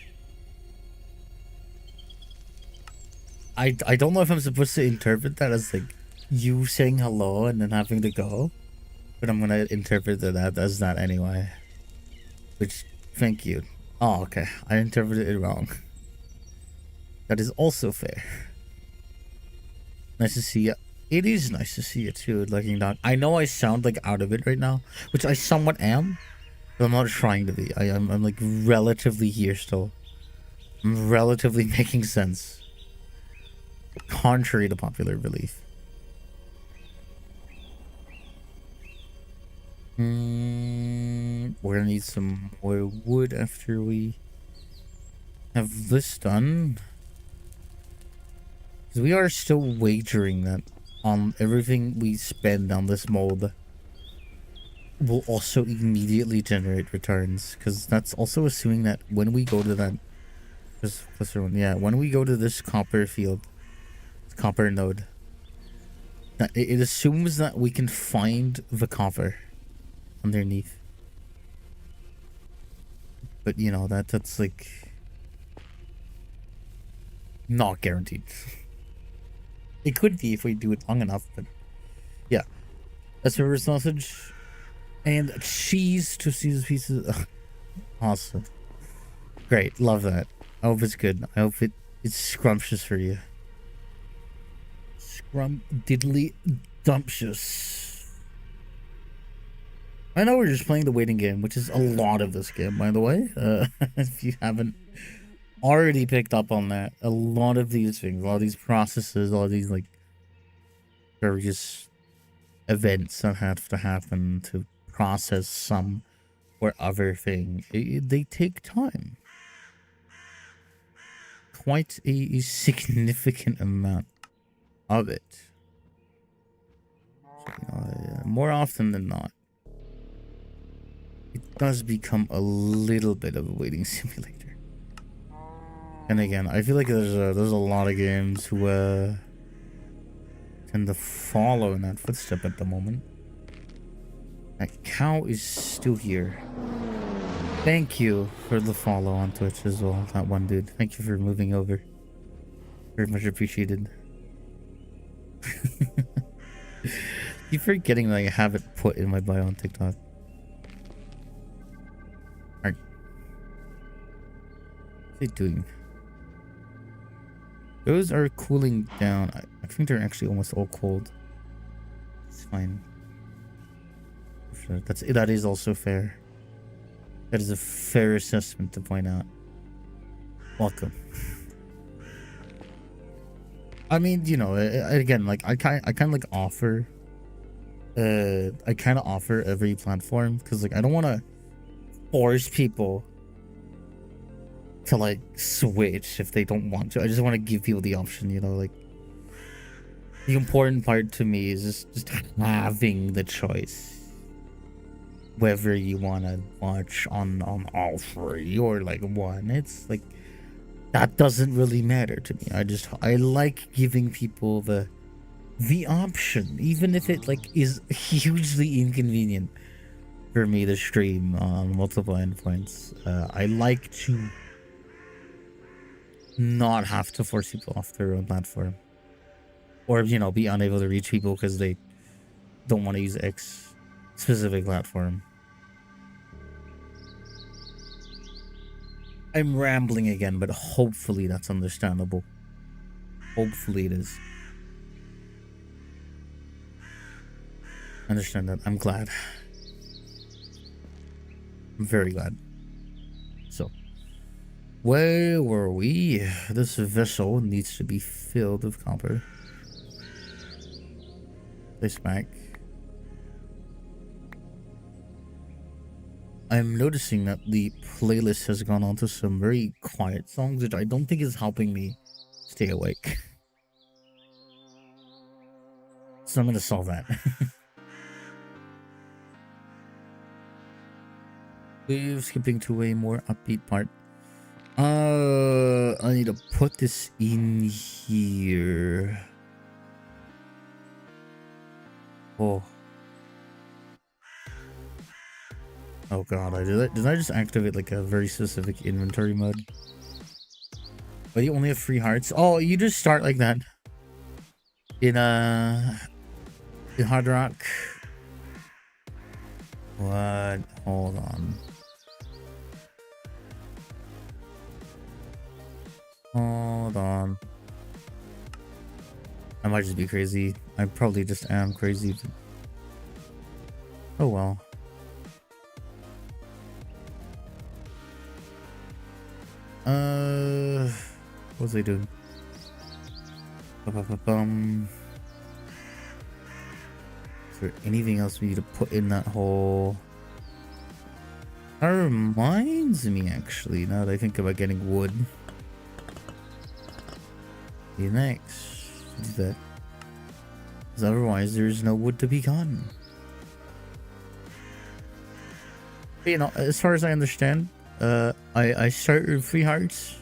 I don't know if I'm supposed to interpret that as like you saying hello and then having to go, but I'm gonna interpret that as that anyway. Which, thank you. Oh, okay. I interpreted it wrong. That is also fair. Nice to see you It is nice to see it too, looking down. I know I sound like out of it right now, which I somewhat am, but I'm not trying to be. I'm like relatively here still. I'm relatively making sense, contrary to popular belief. We're gonna need some more wood after we have this done. Because we are still wagering that on everything we spend on this mold will also immediately generate returns. Because that's also assuming that when we go to that... Yeah, when we go to this copper field, copper node, that it assumes that we can find the copper underneath. But you know, that's like not guaranteed. It could be if we do it long enough, but yeah. That's river sausage and cheese to Caesar's pieces. Ugh. Awesome. Great, love that. I hope it's good. I hope it's scrumptious for you. Diddly dumptious. I know we're just playing the waiting game, which is a lot of this game, by the way. If you haven't already picked up on that, a lot of these things, a lot of these processes, all of these like various events that have to happen to process some or other thing, they take time. Quite a significant amount of it. So, more often than not, it does become a little bit of a waiting simulator. And again, I feel like there's a lot of games who tend to follow in that footstep at the moment. That cow is still here. Thank you for the follow on Twitch as well, that one dude. Thank you for moving over. Very much appreciated. Keep forgetting that I have it put in my bio on TikTok. Alright. What's it doing? Those are cooling down. I think they're actually almost all cold. It's fine. Sure. That is also fair. That is a fair assessment to point out. Welcome. I mean, you know, again, like I kind of like offer. I kind of offer every platform because like I don't want to force people to like switch if they don't want to. I just want to give people the option, you know, like the important part to me is just having the choice. Whether you want to watch on all three or like one, it's like that doesn't really matter to me. I like giving people the option, even if it like is hugely inconvenient for me to stream on multiple endpoints. I like to not have to force people off their own platform, or you know, be unable to reach people because they don't want to use X specific platform. I'm rambling again, but hopefully that's understandable. Hopefully it is. I understand that. I'm glad. I'm very glad. So, where were we? This vessel needs to be filled with copper. Place back. I'm noticing that the playlist has gone on to some very quiet songs, which I don't think is helping me stay awake. So I'm gonna solve that. We're skipping to a more upbeat part. I need to put this in here. Oh. Oh god, did I just activate like a very specific inventory mode? But you only have 3 hearts? Oh, you just start like that. In Hardrock. What? Hold on. Hold on. I might just be crazy. I probably just am crazy. Oh well. What was I doing? Ba-ba-ba-bum. Is there anything else we need to put in that hole? That reminds me, actually, now that I think about getting wood. The next, do that. Because otherwise, there's no wood to be gotten. But, you know, as far as I understand, I start with 3 hearts.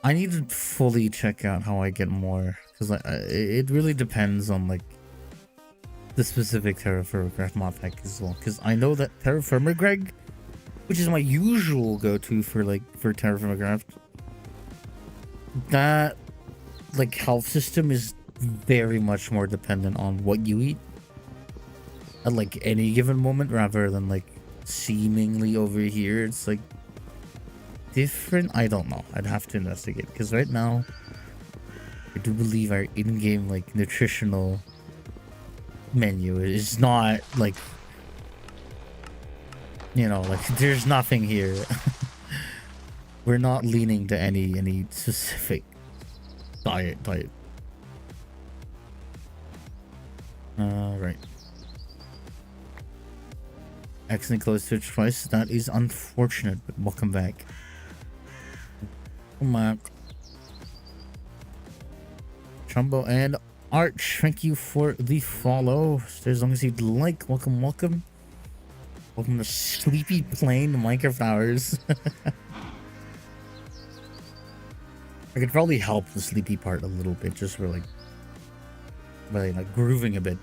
I need to fully check out how I get more, because it really depends on like the specific TerraFirmaCraft mod pack as well. Because I know that TerraFirmaCraft, which is my usual go-to for TerraFirmaCraft, that like health system is very much more dependent on what you eat at like any given moment, rather than like seemingly over here it's like different. I don't know, I'd have to investigate, because right now I do believe our in-game like nutritional menu is not like, you know, like there's nothing here. We're not leaning to any specific diet type. Right. Accidentally closed Twitch twice. That is unfortunate, but welcome back. Welcome back. Trumbo and Arch, thank you for the follow. Stay as long as you'd like. Welcome, welcome. Welcome to Sleepy Plain Minecraft Hours. I could probably help the sleepy part a little bit, just for like, by like grooving a bit.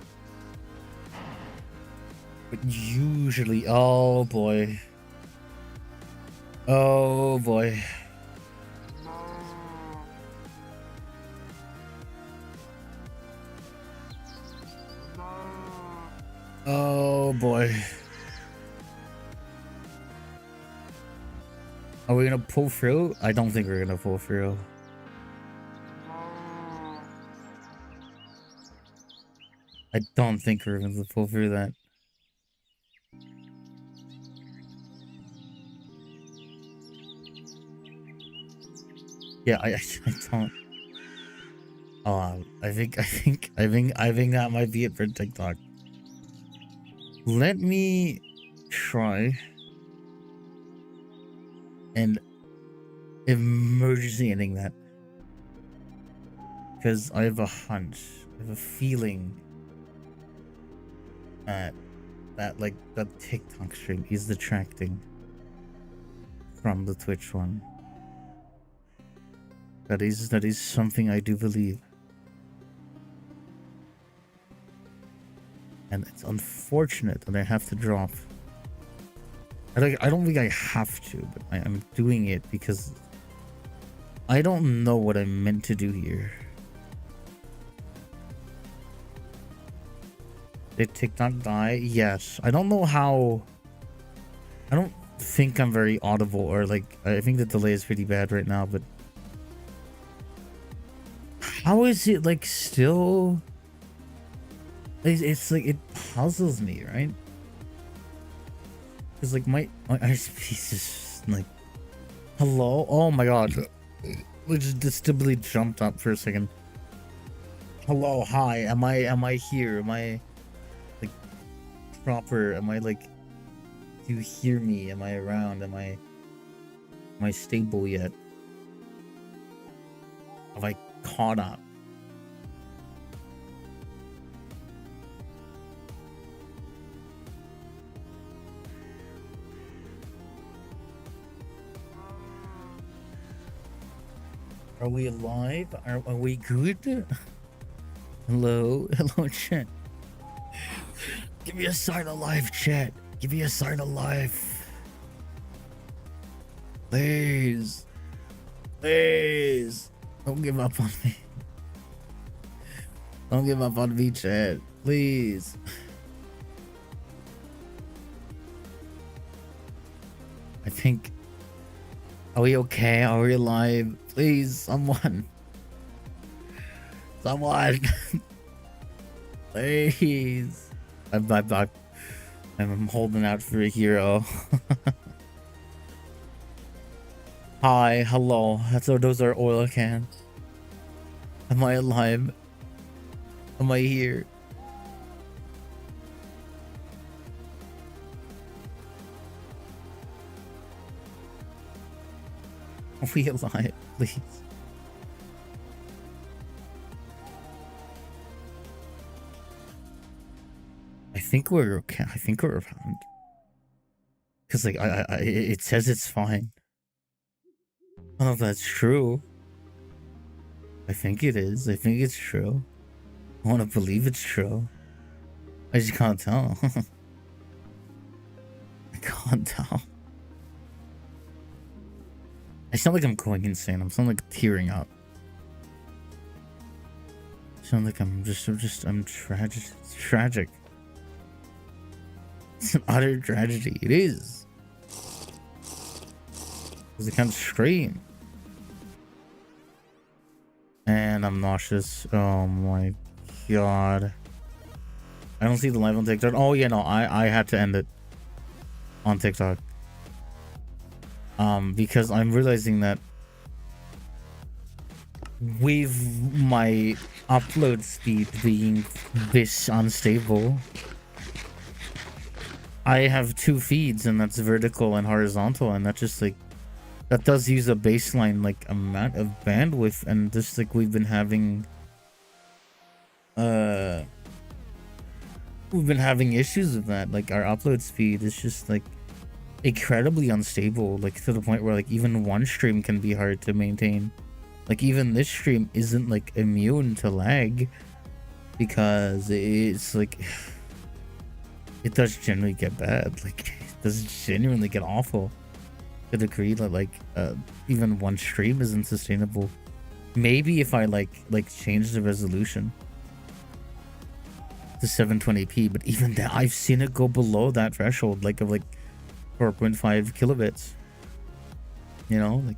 But usually, oh boy. Oh boy. Oh boy. Are we gonna pull through? I don't think we're gonna pull through. I don't think we're gonna pull through that. Yeah, I don't. I think that might be it for TikTok. Let me try and emergency ending that, because I have a hunch, I have a feeling that like the TikTok stream is detracting from the Twitch one. That is something I do believe. And it's unfortunate that I have to drop. I don't think I have to, but I'm doing it because I don't know what I'm meant to do here. Did TikTok die? Yes. I don't know how. I don't think I'm very audible, or like, I think the delay is pretty bad right now, but how is it like still? It's like, it puzzles me, right? Because like my ice piece is like, hello? Oh my god. We just stably jumped up for a second. Hello, hi, am I here? Am I like proper? Am I like, do you hear me? Am I around? Am I stable yet? Have I caught up? Are we alive? Are we good? Hello? Hello, chat. Give me a sign of life, chat. Give me a sign of life. Please. Please. Don't give up on me. Don't give up on me, chat. Please. I think... Are we okay? Are we alive? Please, someone. Someone, please. I'm holding out for a hero. Hi, hello. Those are oil cans. Am I alive? Am I here? Are we alive, please? I think we're okay. I think we're around. Cause like it says it's fine. I don't know if that's true. I think it is. I think it's true. I want to believe it's true. I just can't tell. I can't tell. I sound like I'm going insane. I'm sounding like tearing up. I sound like I'm tragic. It's tragic. It's an utter tragedy. It is. Because I can't scream. And I'm nauseous. Oh my god. I don't see the live on TikTok. Oh yeah, no, I had to end it on TikTok. Because I'm realizing that with my upload speed being this unstable, I have 2 feeds, and that's vertical and horizontal, and that just like that does use a baseline like amount of bandwidth, and just like we've been having issues with that. Like our upload speed is just like incredibly unstable, like to the point where like even one stream can be hard to maintain. Like even this stream isn't like immune to lag, because it's like it does generally get bad. Like it does genuinely get awful to the degree that like even one stream isn't sustainable. Maybe if I like change the resolution to 720p, but even that, I've seen it go below that threshold, like of like 4.5 kilobits. You know, like,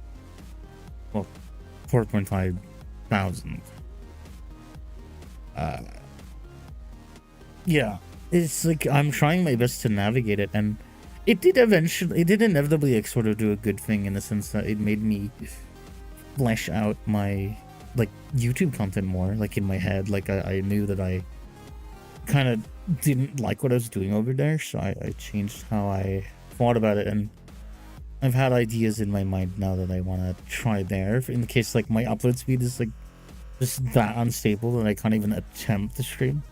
well, 4.5 thousand. Yeah, it's like I'm trying my best to navigate it, and it did inevitably like sort of do a good thing, in the sense that it made me flesh out my like YouTube content more, like in my head. Like I knew that I kind of didn't like what I was doing over there, so I changed how I thought about it, and I've had ideas in my mind now that I want to try there, in the case like my upload speed is like just that unstable that I can't even attempt to stream,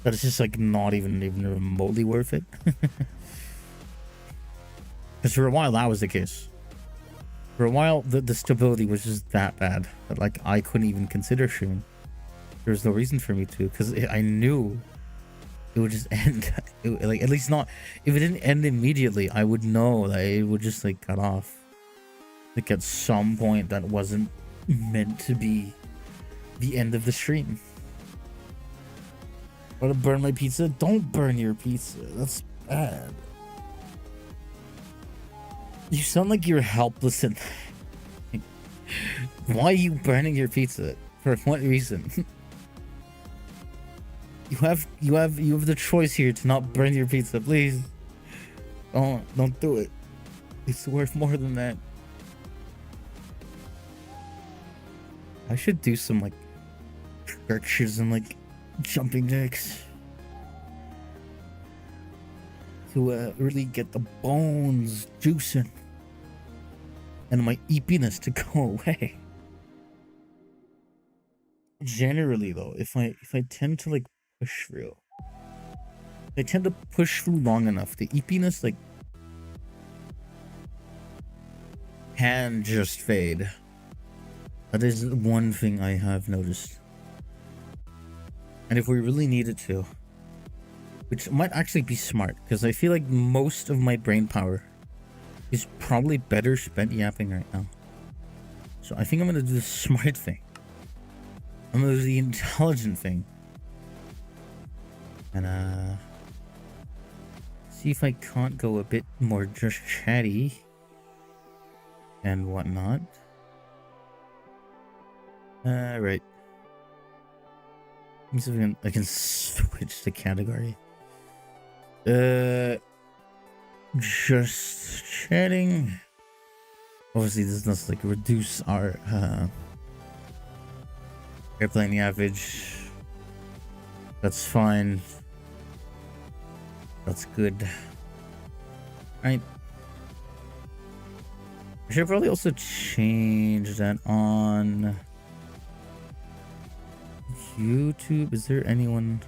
that it's just like not even remotely worth it. Because for a while that was the case. For a while the stability was just that bad that like I couldn't even consider streaming. There was no reason for me to, because I knew it would just end. Like, at least not, if it didn't end immediately, I would know that it would just like cut off. Like at some point that wasn't meant to be the end of the stream. Want to burn my pizza? Don't burn your pizza. That's bad. You sound like you're helpless and why are you burning your pizza? For what reason? You have the choice here to not burn your pizza. Please don't do it. It's worth more than that. I should do some like stretches and like jumping jacks to really get the bones juicing and my eepiness to go away. Generally though, if I tend to like push through, I tend to push through long enough, the eepiness like can just fade. That is one thing I have noticed. And if we really needed to, which might actually be smart, because I feel like most of my brain power is probably better spent yapping right now. So I think I'm gonna do the smart thing. I'm gonna do the intelligent thing. And see if I can't go a bit more just chatty and whatnot. Right. Let me see if I can switch the category. Just chatting. Obviously, this does like reduce our airplane average. That's fine. That's good. Right. I should probably also change that on YouTube. Is there anyone?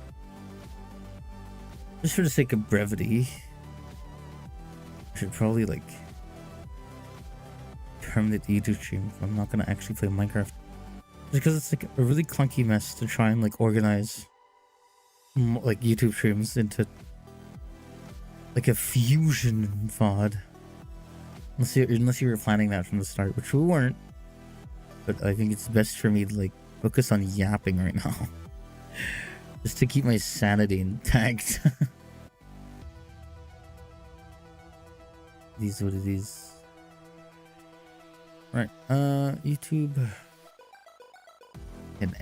Just for the sake of brevity, I should probably like terminate the YouTube stream if I'm not gonna actually play Minecraft. Just because it's like a really clunky mess to try and like organize like YouTube streams into like a fusion VOD. Unless you were planning that from the start, which we weren't. But I think it's best for me to like focus on yapping right now. Just to keep my sanity intact. These what are these? Right, YouTube and